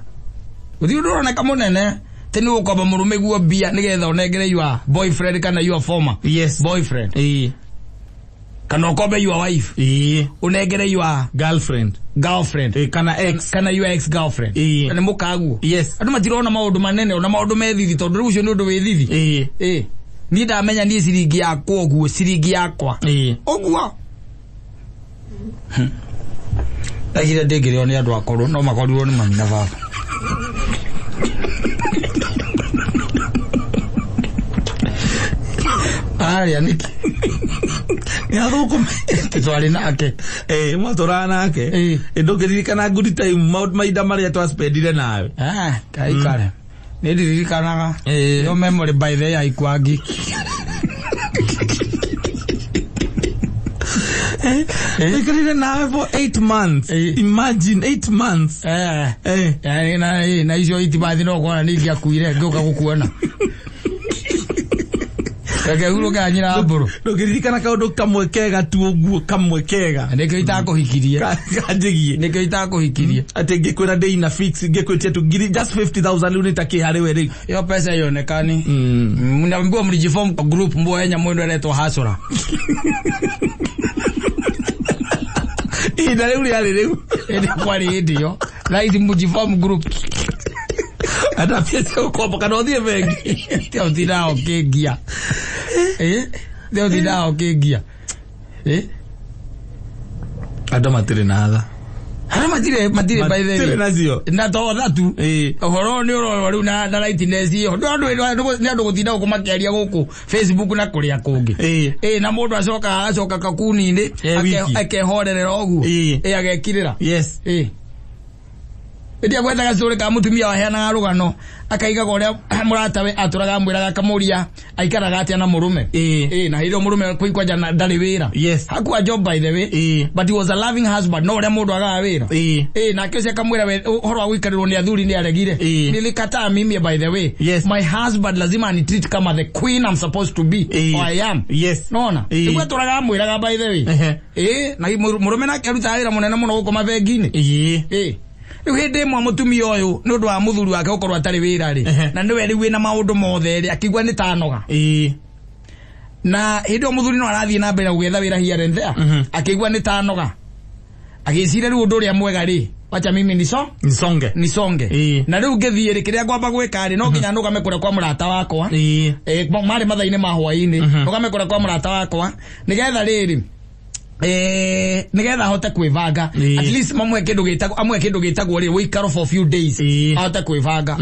gũtirĩ ũndũ ũroneka mũnene teni ũkwamba mũrũme guo mbia nĩgetha ũnengere your boyfriend kana your former boyfriend kana ũkombe your wife unengere your girlfriend kana your ex girlfriend kana mũkaguo andũ matirona maũndũ manene ona maũndũ methithi tondũ rĩu ũcio nĩ ũndũ wĩthithi niĩ ndamenya niĩ ciringi yakwa ũguo ciringi yakwa ũguo ndagire ndĩngĩrĩo nĩ andũ akũrũ no makorirwo nĩ mami na baba aria niki ya thũkũma twarĩ nake mwatũraga nake ndũngĩririkana good time mahinda marĩa twaspendire nawe kaikare nĩ ndiririkanaga yo memory by the way ikwangi ikarire nawe for 8 months imagine 8 months na icio itibathi no kuona nĩingiakuire ngĩũka gũkuona kake uro kanyira mburu ndũngĩririkana kaũndũ kamwe kega tu ũguo kamwe kega nĩkĩo itakũhikirie kanjigie nĩkĩo itakũhikirie atĩ ngĩkwĩra ndĩ ina fix ngĩkwĩtia tu ngiri just 50,000 rĩu nĩtakĩharĩwe rĩu yo pesa yonekani mnaambiwa mlijiform group mboya mwendo aletwa hasura ina rĩu rĩarĩ kwari ndio right mlijiform group ata pesa ukopa kana othie bengi tio thirao kĩngia tio thirao kĩngia andũ matirĩ na tha matire by the way nacio na totha tu ũhoro nĩ ũrorwo rĩu na rightness iyo nĩ andũ gũtinda gũkũmakĩaria gũkũ Facebook na kũrĩa kũngĩ na mũndũ acoka kakuni-inĩ akehorerera ũguo agekirĩra ndia gwetha gacũrĩ ka mutumia waheanaga rũgano akaigaga ũrĩa mũratawe atũraga mwĩraga kamuria aikaraga atĩa na mũrũme na hĩndĩ mũrũme kũigua jana ndarĩ wĩra hakuwa job by the way but he was a loving husband no ũrĩa mũndũ agaga wĩra na akĩocia kamwĩra ũhoro wa gũikarĩrwo nĩ athuri nĩ aregire nilikataa mimi by the way my husband lazima ni treat kama the queen I'm supposed to be or I am nona nĩguo atũraga mwĩraga by the way na mũrũme nake arutaga wĩra mũnene mũno gũkũ mabengi-inĩ rĩu hĩndĩ ĩmwe mũtumia ũyũ nĩ ũndũ wa mũthuri wake gũkorwo atarĩ wĩra rĩ na nĩwe rĩu wĩna maũndũ mothe rĩ akĩigua nĩ tanoga na hĩndĩ ĩyo mũthuri no arathiĩ na mbere gũgetha wĩra here and there akĩigua nĩ tanoga agĩciria rĩu ũndũ ũrĩa mwega rĩ wacha mimi nisonge na rĩu ngĩthiĩ rĩ kĩrĩa ngwamba gwĩka rĩ no nginya nũgame kũrĩa kwa mũrata wakwa marĩ mathaa-inĩ ma hwaĩ-inĩ nũgame kũrĩa kwa mũrata wakwa nĩgetha rĩrĩ nĩgetha ahote kwĩbanga at least amwe kĩndũ gĩtagwo rĩ wĩikaro for few days ahote kwĩbanga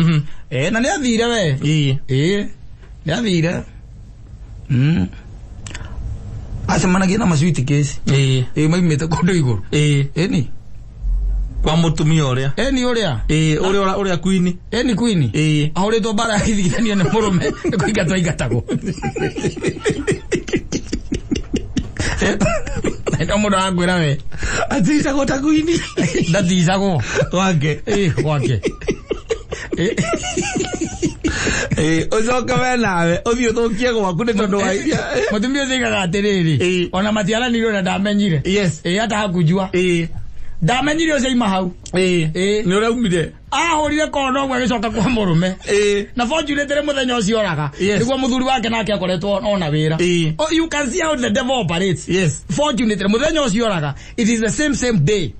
na nĩ athire we nĩ athire acemanagia na maswiti case maimĩte kũndũ igũrũ ĩni kwa mutumia ũrĩa ũrĩa queen queen ahũrĩtwo mbara ya ithigithania nĩ mũrũme nĩ kũingatwo aingatagwo ndio mũndũ angwĩra we atisagwo ta queen ndatisagwo wake ucoka we nawe ũthiĩ ũthũkie gwaku nĩ tondũ wa mũtumia ũcio aigaga atĩrĩrĩ ona matiaranĩirio na ndamenyire hata hakujua ndamenyire ũcio aima hau nĩ ũraumire ahũrire kono ũguo agĩcoka kwa mũrũme na fortunately mũthenya ũcio oraga nĩguo mũthuri wake nake akoretwo ona wĩra you can see how the devil operates fortunately mũthenya ũcio oraga it is the same day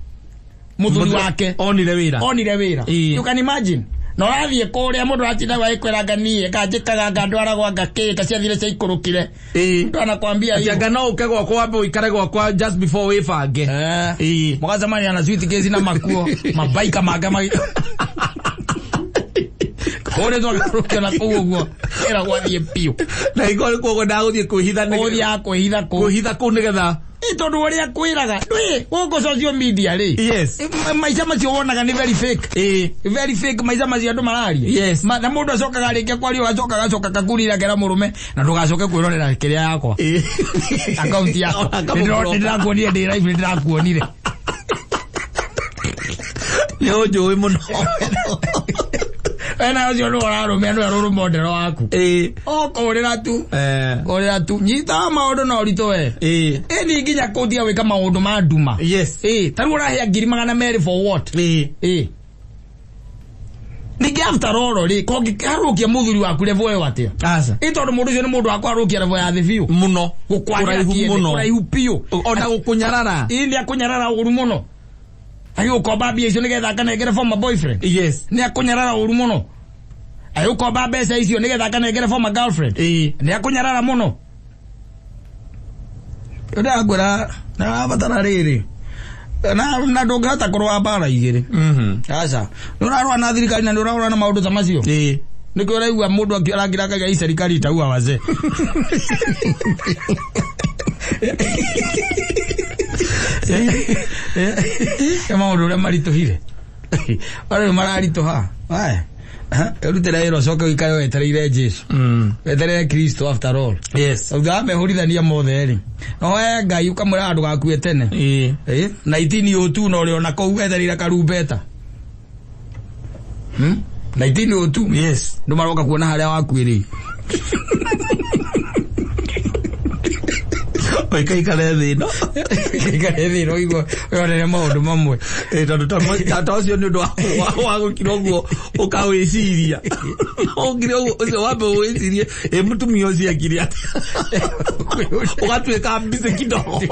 mũthuri wake onire wĩra you can imagine no rathie kuria mundu atinda wa ikweraga nie kanjikaga ngandwara gwa ngake kaciathire cia ikurukire ndo anakwambia hiyo ngano ukegwa kwa wapi ikare kwa just before we fange mugazamani ana sweet case na makuo mabaika magama kore ndo kurukira na kuguo era gwathie pio na igore kugo ndaguthie kuhitha ne kuhitha ku nigetha tondu waria kwiraga guko social media ri maica macio wonaga ni very fake maica macio andu mararia na mundu acokaga rikia kwario acoka kakurira kera murume na ndugacoke kwirorera kiria yakwa account yakwa ndirakuonire ndi live ndirakuonire leo njoi muno ena ucio no ararume andu aruru modero waku korera tu nyita maundu no rito we eni nginya kuthia wika maundu ma nduma taru urahia 200 for what nigi after all ri kongi karukia muthuri waku level we watia asa tondu mundu ucio ni mundu wakwa arukia level ya the view muno kuraihu pio ona gukunyarara ili akunyarara uru muno ayo Gukoba bia icio nigetha kanengere former boyfriend ni akunyarara uru muno ayo Gukoba mbeca icio nigetha kanengere former girlfriend ni akunyarara muno ndagura na batara riri na ndungata kurwa bara igiri asa nurarwa na thirikari na nurarwa na maundu ta macio niko raigua mundu akiragira kaga serikali itaua wazee kama urure marituhire ari mararituha erutera ero coka ikayo etereire Jesu etereire Kristo after all uga mehurithania mothe ri no Ngai ukamura andu gakue tene 1902 no ri ona kou etereire karumbeta 1902 ndo maroka kuona haria wakuiri ikare thino igwo yonere maundu mamwe tondu tata ucio ni undu wa gukiroguo ukawiciria ongire ucio wambe wicirie mutumia ucio akiria ugatwika mbize kidogo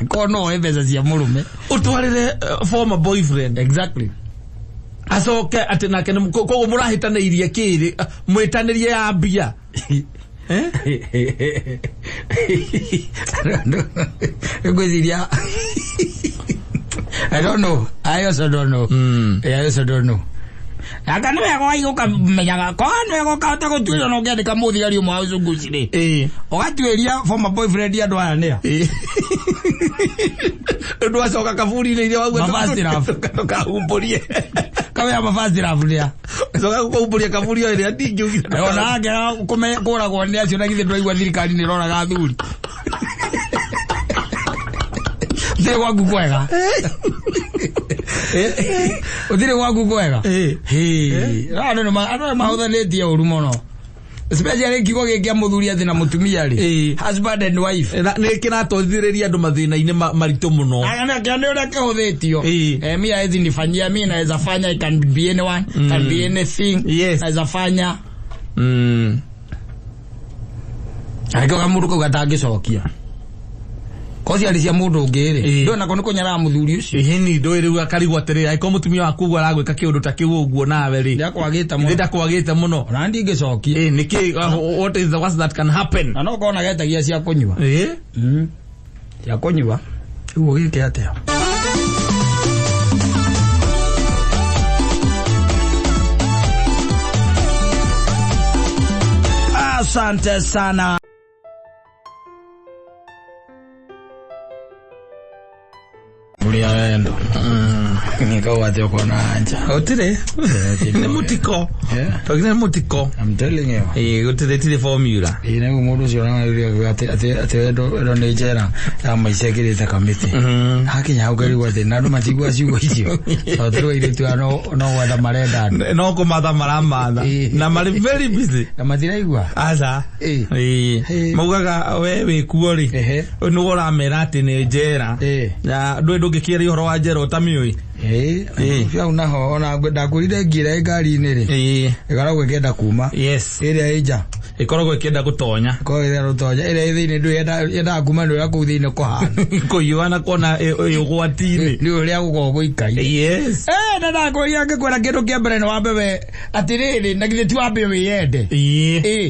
kono ebeza cia murume utwarire former boyfriend exactly asoke atinake kogo murahitanirie kiri mwitanirie ya mbia I don't know. I also don't know. Akano yako ayuka menyaga kono yako kata ko tuyo no gede kamuthi ari mu azungusire ogatweria former boyfriend ya ndwara ne ndo asoka kafuri ile wangu ka umporie kawe ya mafasi rafulia soka ko umporie kafuri ile ndingi ona age kume kora kwa ndi acio na githe ndwaigwa thirikari ni rora ga thuri Udire wangu kwega udire wangu kwega ano mahuthanĩtie ũru mũno especially kigo gĩkĩa muthuri athi na mutumia ri husband and wife nĩ kĩratũthirĩria andũ mathĩna-inĩ maritũ mũno ana kĩande ũrĩa kĩhũthĩtio mimi hawezi nifanyia mimi naweza fanya it can be anyone can be anything naweza fanya akiwa mũndũ kau gatangĩcokia kosi alisia mundu ngiri ndo nako niko nyara muthuri ucio hini ndo iri akarigwa tere aiko mutumia waku gwa aragwika kiundu ta kiu uguo nawe ri ndakwagite muno na ndi ngicokie niki what is the worst that can happen na no kona getagia cia kunywa cia kunywa ugo gike atia asante sana endo nikawa tio kona anja otire ni mutiko togine mutiko I'm telling you otire tire formula ine umudu cio na yuri ate ndo nejera ya maisekirite kamiti hakinya ugari wa thina ndo matigwa ciugo icio otire ile tu no wenda marenda no kumatha maramatha na mari very busy na matiraigwa aza mugaga we kuo ri no uramera ati ni njera na ndũngĩkĩria ũhoro wa njera ũtamĩũĩ fiau naho ona ndakurire ngira ngari-inĩ ri igaragwo ngenda kuma ĩrĩa ĩnja ikoragwo ikienda gutonya ire thini ndu yenda kuma ndu ya kuthini kohana kuyuana kona ugwatini ni uria guko guikai yes nda ko yake kwera kindu kia mbere no wambe atiriri na githe ti wambe wiyende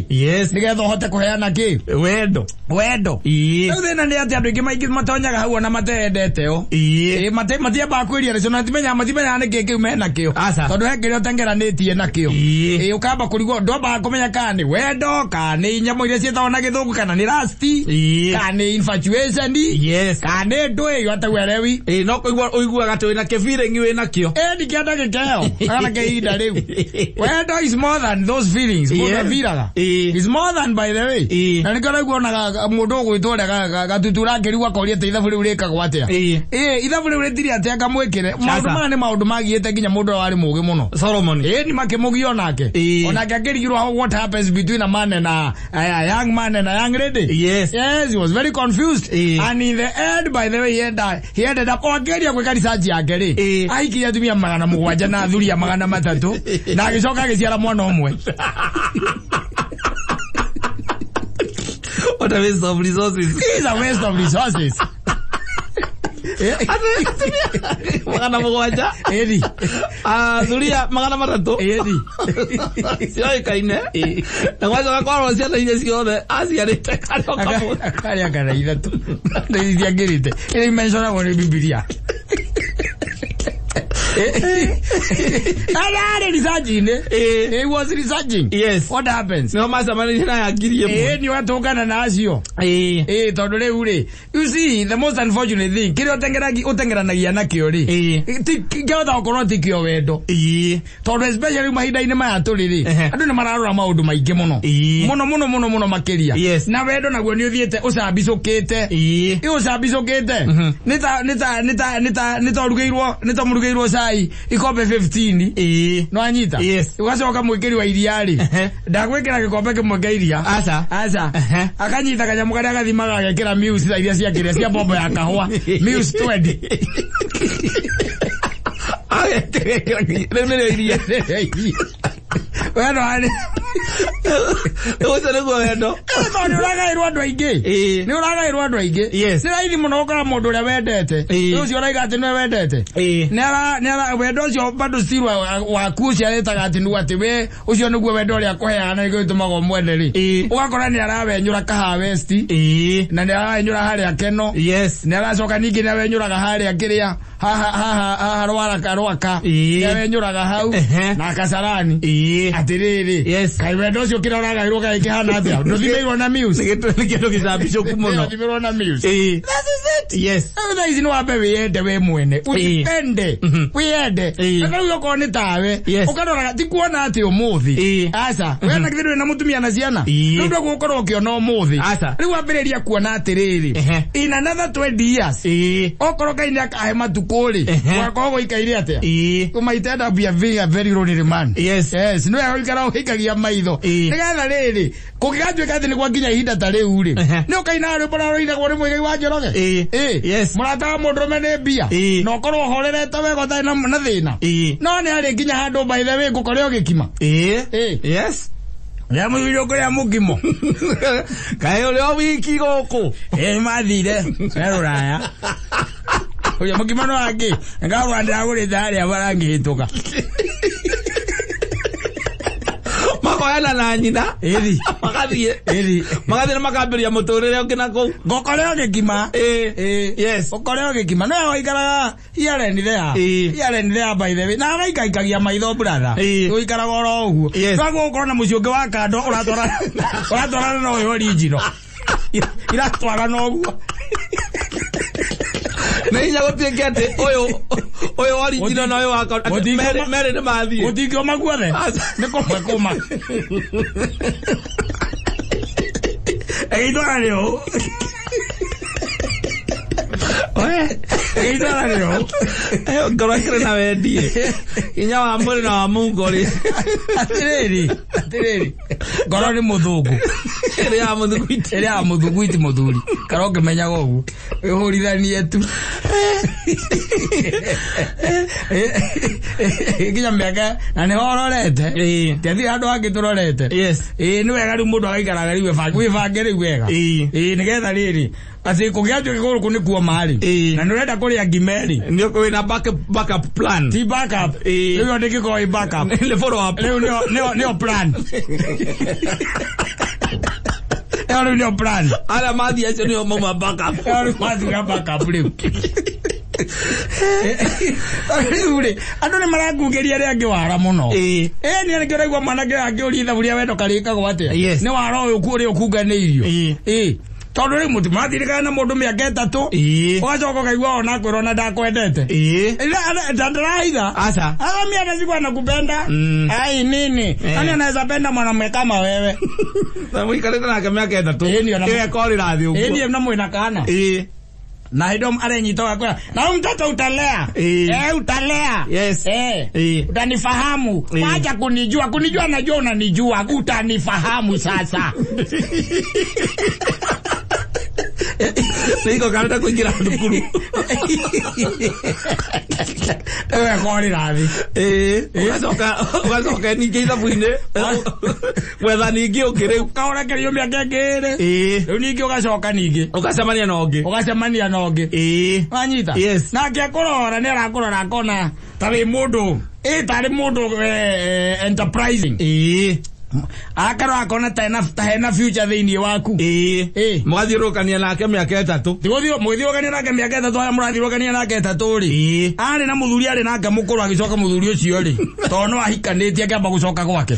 yes nigetha hote kuheana ki wendo no thina ni ati andu ingi maingi matonyaga hau na matendete o matia ba kwiria ricio na matimenya ni kiki mena kio tondu hekire utengeranitie na kio ukamba kurigwo ndomba kumenya kana ni wendo kana ni nyamo iria cietagwo na githungu kana ni rasti kana ni infatuation kana ni ndui watagwerewi no uiguaga tu na feeling wina kio ni kienda gikeo kana kihinda riu wendo is more than those feelings viraga is more than by the way na nikaraiguo na mundu gwitwora gatutura ngirigwa koria te ithabu riu rikagwo atia ithabu riu ritiri atia ngamwikire maundu maya ni maundu magiete nginya mundu wari mugi muno Solomon ni makimugio nake onake akirigirwo what happens between a man and a young man and a young lady yes he was very confused and in the end by the way he ended up ogeria gwika research yake ri aikiria tumia 700 na thuria 300 na agicoka agiciara mwana umwe what a waste of resources. It's a waste of resources. Magana mugwanja eri thuria 300 eri sio ikaine na kwanza kwa ciana ile ciothe aciarite karia kana ithatu ndio ngirite ile mention kwa Biblia he was researching what happens no masamani na yagirie ni watongana nacio tondu riu ri you see the most unfortunate thing kiri utengeranagia nakio ri kiotha ukorwo ti kio wendo tondu especially mahinda-ini maya turi ri andu ni mararora maundu maingi muno makiria na wendo naguo ni uthiete ucambicukite nitamurugeirwo cai ikombe 15 no anyita ugacoka mwikiri wa iriari ndagwikira gikombe kimwe kia iria aca akanyita kanyamu karia gathimaga agekira muse iria ciakiria cia bombo ya kahua muse 20 rĩu iria wendo hari ucio niguo wendo ni uragairwo andu aingi ni raithi muno gukora mundu uria wendete ucio uraiga ati niwe wendete ni wendo ucio bado still waku ciaretaga ati nugu ati we ucio niguo wendo uria akuheana niguo itumaga umwende ri ugakora ni arawenyura kaha west na ni arawenyura haria keno ni aracoka ningi ni arawenyuraga haria kiria haha rwaka ni arawenyuraga hau na kasarani atiriri kai wendo ucio kirauraga iroga ikihana atia nduthimeirwo na muse ni kindu gicambicũku muno nduthimeirwo na muse that is it that is no wambe wiyende we mwene wiyende na rĩu okorwo nĩ tawe ũkaroraga ti kuona ati umuthi aca we na githirwe na mutumia na ciana rĩu ndũguo ũkorwo ũkĩona umuthi rĩu wambĩrĩria kuona atĩrĩrĩ in another 20 years okorwo Ngai nĩ akahe matukũ rĩ wakorwo gũikaire atia you might end up being a very lonely man yes no yakora ũhikagia maitho nigetha rĩrĩ kũngĩgatuĩka atĩ nĩ gwa nginya ihinda ta rĩu rĩ nĩ ũkaina rwĩmbo rũrĩa rũinagwo nĩ Muigai wa Njoroge mũrata wa mũndũrũme nĩ mbia na ũkorwo ũhorerete wega ũtarĩ na thĩna no nĩ harĩ nginya handũ by the way ngũkore ũgĩkima ya muthuri ukuria mukimo kae uri o wiki gũkũ mathire rũraya uya mukimo no angi ngawa ndagũrĩte harĩa barangĩhĩtũka makoyana na nyina magathie na makambĩria mũtũrĩre ũngĩ na kũu ngokore ũgĩkima ũkore ũgĩkima no waikaraga here and there by the way na agaikaikagia maitho brother ũikaraga oro ũguo rwaguo ũkorwo na mũciĩ ũngĩ wa kando ũratwarana na ũyũ original iratwarana ũguo na inya gũtuĩke atĩ ũyũ original na ũyũ waka merĩ nĩ mathiĩ gũtingĩoma guothe nĩ kũmwe kuma ĩgĩtwara rĩo ĩgĩtwara rĩo ngoro ĩkĩrĩ na wendie hinya wa mwĩrĩ na wa mungu rĩ atĩrĩrĩ ngoro nĩ mũthũngũ Eria muthuguiti muthuri. Karoke menya gogu. Ehorithanie tu. Kinya miaka na ne hororete. Tethi andu agiturorete. Yes. Ni wega ri mundu agaikara gari we fangere wega. Nigetha riri. Ati kugiajo kiguru kunikuo mali. Na nurenda kuria ngimeri. Ndio kwina backup plan. Ti backup. Leo ndikiko i backup. Le follow up. Leo neo plan. Leo neo plan. Ala madhi acho neo mama backup. Leo madhi ya backup leo. Ule andu ni marakugeria ri angi wara muno. Ni ngiraigwa mwanake angiuritha buria wendo karika gwate. Ni wara uyu kuri ukunganiirio. Tondu ri muti mathirikana na mundu miaka 3 ugacoka kaigua ona kwirwo na ndakwendete ndaraitha asa mimi anazikwa nakupenda ai nini nani anaweza penda mwanamume kama wewe na mwikarete nake miaka 3 ile kori rathi uko ndiye na mwina kana na hidom arenyitoka kwa na mtoto utalea utalea yes utanifahamu acha kunijua najua unanijua utanifahamu sasa Niko karata kuingira thukuru. Ewe kori rathi. Ugacoka ningi ithabu-ini. Wetha ningi ukiri kaora kirio miaka ngiri. Riu ningi ugacoka ningi. Ugacemania na ungi. Wanyita. Yes. Nake akurora ni arakurora kona tari mundu. Tari mundu enterprising. Akaro akona tena future thini waku mugathirukania nake miaka 3 tigũthio mũgĩthirũkania nake miaka 3 aya mũrathirũkania nake 3 ri ari na muthuri ari nake mukuru agicoka muthuri ucio ri to no ahikanĩtie akamba gucoka gwake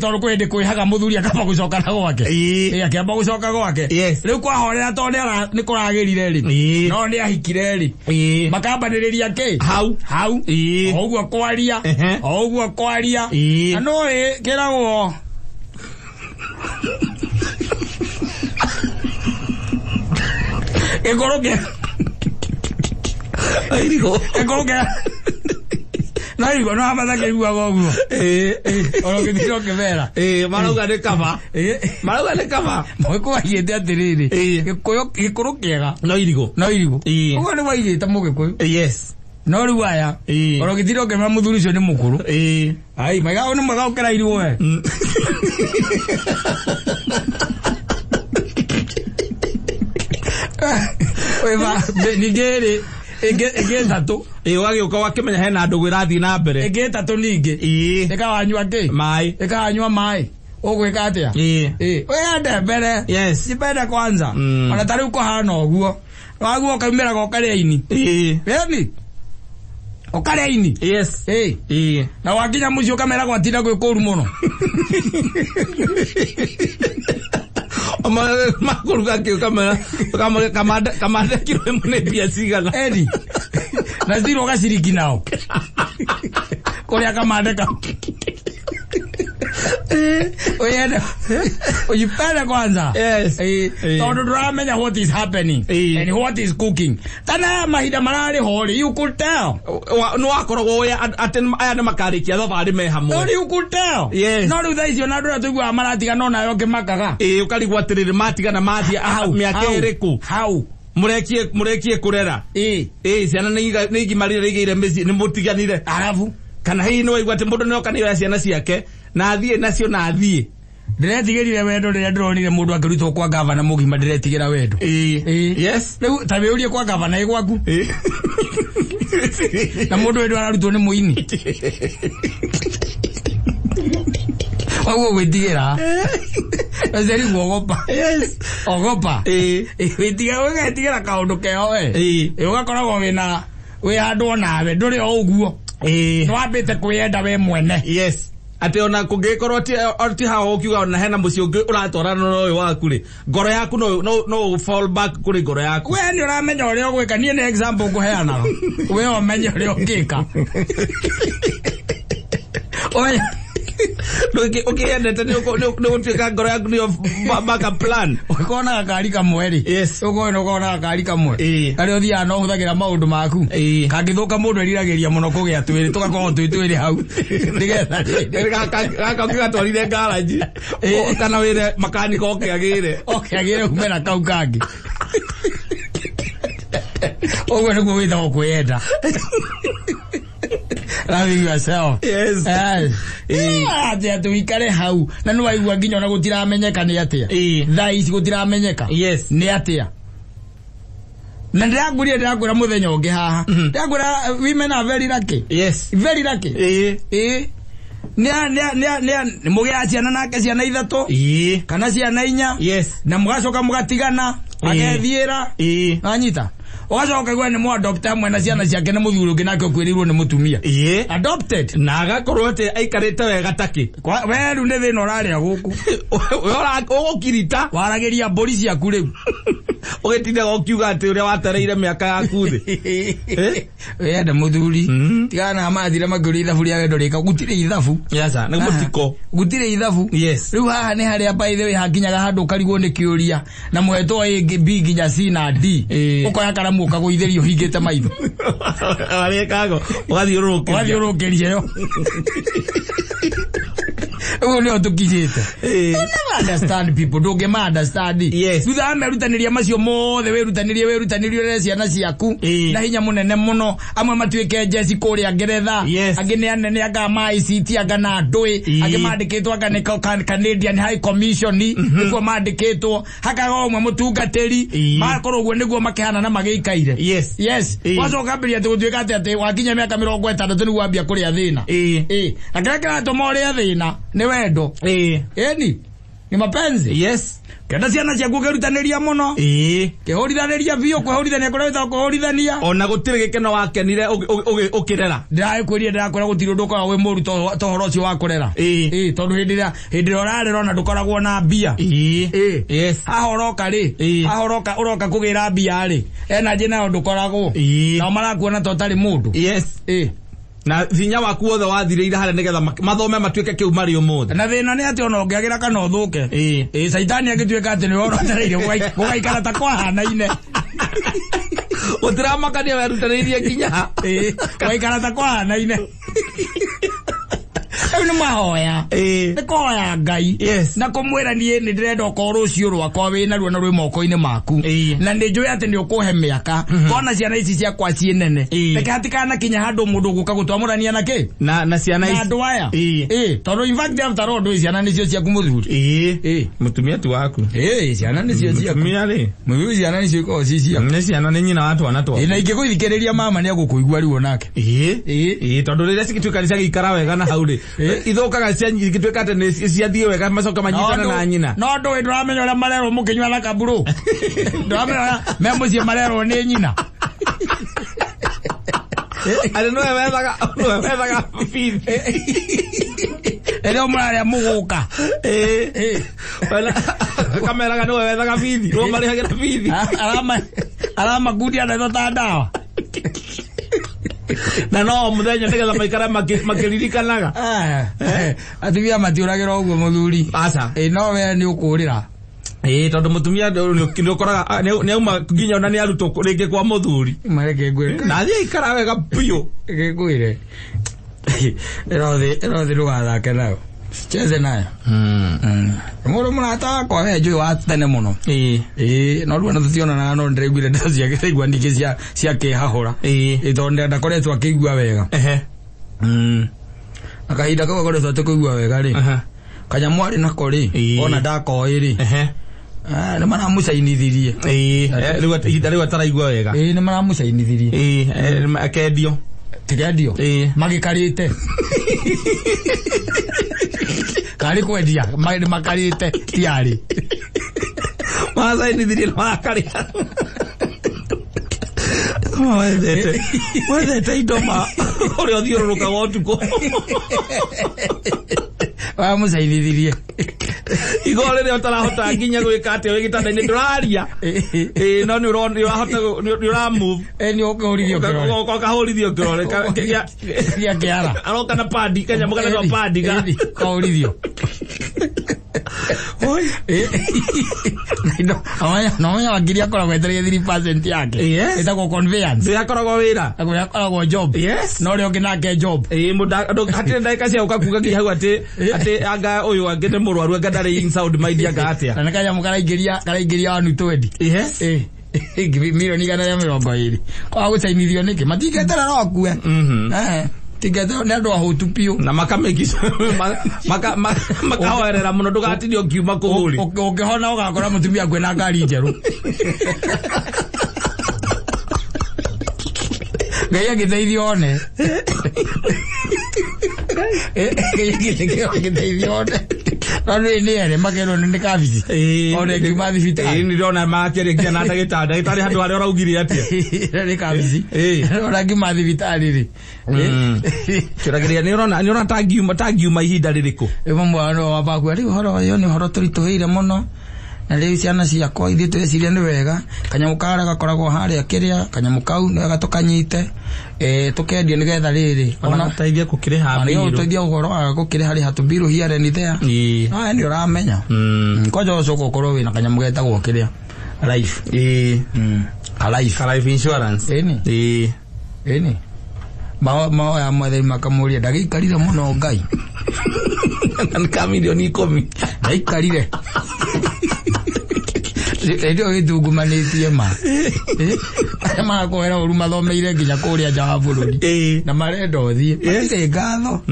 tondu kwende kwihaga muthuri akamba gucoka na gwake akamba gucoka gwake riu kwahorera to ni kuragirire ri no ni ahikire ri makambanĩrĩria ki hau oguo kwaria no kiragwo Egoroge. Egoroge. Naigo no amada ke igua goguo. Oro ke tiro ke vera. Marauga ne kama. Mwiko ayete atiriri. Gikuru kiega. No irigo. Ugo ni waigite mugikuyu. Yes. No riu aya. Oro ke tiro ke muthuri cio ni mukuru. Ai maiga oni mwaga ukera irigo we. Weva nigere ege tatu wagioka wakimenya hena andu gwirathi na mbere ege tatu ningi eka wanyua ki mai eka wanyua mai ugwika atia wende mbere yes sipende kwanza ona tari uko hana oguo waguo kaimera go kareini yani okareini yes na wakinya mucio kamera gwatinda gwikuru muno makuruga kio kamanda kilo mune pia sigana edi na zero gashiriki nao korea kamanda ka oyenda oyipenda kwanza yes tondu ndramenya what is happening and what is cooking tana mahida marari hori you could tell no akorogwo aten aya ne makarikia thabari me hamwe you could tell yes no ru thaicio na ndura tuigua maratiga no nayo ngimakaga ukarigwa atiriri matiga na mathia miaka iriku how murekie kurera ciana ni igimarire igire meci ni mutiganire arabu kana hii no igwa te mundu no kana ya ciana ciake na athie nacio na athie ndiretigirire wendo rĩrĩa ndĩronire mũndũ akĩrutwo kwa gavana mũgima ndiretigĩra wendo yes rĩu ta wĩũrie kwa gavana ĩ gwaku na mũndũ wendo ararutwo nĩ mũini waguo gwĩtigĩra Azeri ogopa. Yes. Ogopa. Wĩtigĩra kaũndũ keo we. Ũgakoragwo wĩ handũ nawe ndũrĩ o ũguo. Nĩwambĩte kwĩyenda we mwene. Yes. Ate ona kungikorwo ti hawo ukiuga na hena mucio ungi uratwarana no uyu waku ri ngoro yaku no fall back kuri ngoro yaku we ni uramenya uria ugwika nie ni example nguheana we umenye uria ungika oya Ukiendete ni utuika ngoro yaku ni backup plan. Ukona gakari kamwe ri. Yes. Ukona gakari kamwe. Kari uthia no huthagira maundu maku. Kangithuka mundu eriragiria muno kugia twiri tugakorwo twiri hau. Ndigetha. Gaka kigatwarire garage. Kana wire makaniko okiagire. Okiagire umena kau kangi. Owe niguo withago kwenda. Loving yourself. Yes. Atia tuikare hau na no waigua nginya ona gutiramenyeka ni atia. Thaa ici gutiramenyeka. Yes. Ni atia. Na ndirakwira muthenya ungi haha. Ndirakwira women are very lucky. Yes. Very lucky. Ni mugia ciana nake ciana ithatu. Kana ciana inya. Yes. Na mugacoka mugatigana agethiira. Anyita. Ogacoka gwe ni mu adopt amwe na ciana ciake na muthuri ungi nake okwirirwo ni mutumia. Adopted. Na agakorwo te aikarite wega taki. We ru ni thina uraria guku. Ugukirita waragiria mburi ciaku riu. Ugitinda gokiuga ati uria watereire miaka yaku thi. We enda muthuri. Tigana amathire maguri ithabu ria wendo rika gutire ithabu. Yasa ni mutiko. Gutire ithabu. Yes. Riu haha ni haria by the way hakinyaga handu karigwo ni kiuria na muheto A B nginya C na D. Ukoya karamu ukaguitherio hingite maitho. Ari kago wathiurukirie yo. Ugo ni otukijite. Never understand people, don't get mad understand. Yes. Thutha amerutaniria macio mothe werutanirie ciana ciaku na hinya munene muno amwe matuike jesi kuria Ngeretha angi ni anene aga MICT aga na ndui angi mandikitwo aga ni Canadian High Commission niguo mandikitwo hakaga omwe mutungatiri makorwo guo niguo makihana na magikaire. Yes. Yes. Wacoka mbiria tugutuika ati wakinya miaka 60 niguo ambia kuria thina. Akira tomoria thina ni wendo. Eni ni mapenzi. Yes. Kenda ciana ciaku gerutaniria muno. Kihorithanĩria biũ kwĩhorithania kũrĩa wĩtagwo kũhorithania. Ona gũtirĩ gĩkeno wakenire ũkĩrera. Ndĩrakwĩria ndĩrakwĩra gũtirĩ ũndũ ũkoragwo wĩ mũru ta ũhoro ũcio wa kũrera. Tondũ hĩndĩ ĩrĩa ũrarera ona ndũkoragwo na mbia. Yes. Haha ũroka rĩ. Haha ũroka kũgĩra mbia rĩ. Ena njĩ nayo ndũkoragwo. Nao marakuona ta ũtarĩ mũndũ. Yes. Na thinya waku wothe wathirĩire harĩa nigetha mathome matuĩke kĩu marĩ ũmũthĩ. Na thĩna nĩ atĩ ona ũngĩagĩra kana ũthũke. Caitani agĩtuĩka atĩ nĩ worotereire gũgaikara ta kwahanaine. Ũtiramakania werutanĩirie nginya gũgaikara ta kwahanaine. Nĩ mahoya. Nĩ kũhoya Ngai. Na kũmwĩra niĩ nĩ ndĩrenda ũkorwo rũciũ rwakwa wĩna ruo na rwĩ moko-inĩ maku. Na nĩ njũĩ atĩ nĩ ũkũhe mĩaka. Kona ciana ici ciakwa ciĩ nene. Reke hatikanakinya handũ mũndũ gũka gũtwamũrania na kĩ? Na ciana ici. Na andũ aya. Tondũ in fact after all ndũĩ ciana nĩcio ciaku mũthuri. Mutumia tu waku. Ciana nĩcio ciaku. Mutumia rĩ. Mũthuri ciana nĩcio ikoragwo ci ciaku. Nĩ ciana nĩ nyina wa twana twaku. Na ingĩgũthikĩrĩria mama nĩ agũkũigua rĩu onake. Tondũ rĩrĩa cigĩtuĩka nĩ ciagĩikara wega na hau rĩ. Ithokaga cianyigituika ate ni ciathie wega macoka manyitana na nyina. No ndũĩ ndũramenya ũrĩa marerwo mũkinywa na kaburu. Ndũramenya memucie marerwo nĩ nyina. Ari no wethaga bithi. Ero murarĩa mũgũka. Wala kamera no wethaga bithi. Ro marĩhagira bithi. Alama gudia na thota ndawa. Na no muthenya nigetha maikara makiririkanaga. Atumia matiuragira uguo muthuri. Aca. No we ni ukurira. Tondu mutumia nĩ ũkoraga nĩ auma nginya ona nĩ arutwo rĩngĩ kwa muthuri. Mareke ngwĩre. Na thiĩ ikara wega piũ. Ngwĩre. Erothi ndũgathake nayo. Cheze nayo. Mũndũ mũrata wakwa we njũĩ wa tene mũno. No rĩu ona tũtionanaga no ndĩraiguire ndeto ciake ndaigua ningĩ cia kĩhahũra. Tondũ ndakoretwo akĩigua wega. Na kahinda kau akoretwo atakũigua wega rĩ. Kanyamũ arĩ nako rĩ. Ona ndakoĩ rĩ. Nĩ maramũcainithirie. Rĩu ihinda rĩu ataraigua wega. Nĩ maramũcainithirie. Akendio. Tigendio. Magikarĩte. Kari kwendia makarĩte tiarĩ. Macainithirie makarĩa. Wethete indo ma ũrĩa ũthiũrũrũkaga ũtukũ. Wamũcainithirie. igore le utarahota nginya gwikate we gitanda ni nduraria no ni urahota ni uramove ni okahorithio kirore okahorithio kirore ya kiara aroka na padi kanya mukana na padi kahorithio oi no ya wagiria kora gweteria 3% yake etako conveyance yakoragwo wira yakoragwo job no rio nginake job hatire ndaika cia ukakuga ki hau ati anga uyu angite murwaru anga ndari in sound my dear gatia na kanya mukaraingiria wanu 20 milioni igana rĩa 20 kwa gucainithio niki matingetera no akue tigetera nĩ andũ ahũtu piũ na makamekisha makahoerera mũno ndũgatinio ngiuma kũgũri ũkĩhona ũgakora mũtumia kwĩna ngari njerũ Ngai agĩteithio one agĩteithio one Rani ni ere magero ni kabici. Ore ngima thibitari. Ni ndona makere kia na ndagitari handu hari uraugire atia. Ni kabici. Ora ngima thibitari ri. Kiragiria ni urona tagiuma ihinda ririku. Emo mwana wa baku ari horo yo ni horo turituhire muno. Na rĩu ciana ciakwa ithuĩ tweciria nĩ wega kanyamu karĩa gakoragwo harĩa kĩrĩa kanyamu kau nĩ wega tũkanyite tũkendia nĩgetha rĩrĩ ona ũteithia gũkĩrĩha mbirũ ũteithia ũhoro wa gũkĩrĩha rĩha tũmbirũ here and there nĩ ũramenya koja ũcoka ũkorwo wĩna kanyamu getagwo kĩrĩa life life insurance ĩni mao ya mwathani makamũria ndagĩikarire mũno Ngai na milioni 10 ndaikarire Ndio gĩthungumanĩtie ma makwĩra ũru mathomeire nginya kũrĩa nja wa bũrũri na marenda ũthiĩ matirĩ ngatho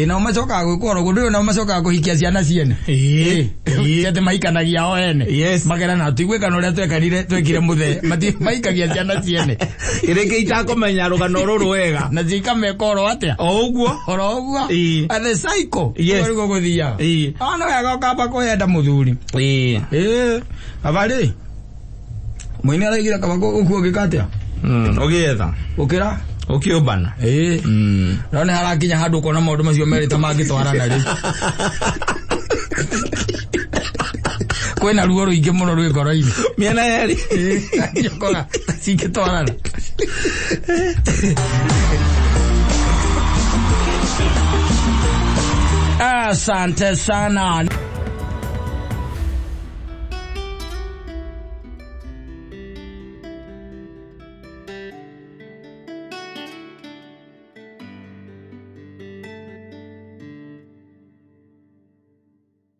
na macokaga gwĩkwo ũguo ndũĩ na macokaga kũhikia ciana ciene atĩ mahikanagia o ene magera na tiguĩkana ũrĩa twekire mũthee mahikagia ciana ciene rĩngĩ itakũmenya rũgano rũrũ wega na cikameka oro atĩa o ũguo the cycle ũrĩgo gũthiaga no wega ũkamba kwenda mũthuri Avale. Mwini araigire kabago ukugikatia. Ogietha. Ukira? Ukiobana. None harakinya handu ukona maundu macio merita mangitwarana ri. Kwena ruo ruingi muno rwi ngoro-ini. Miena yeri. Yokora cingitwarana. Asante sana.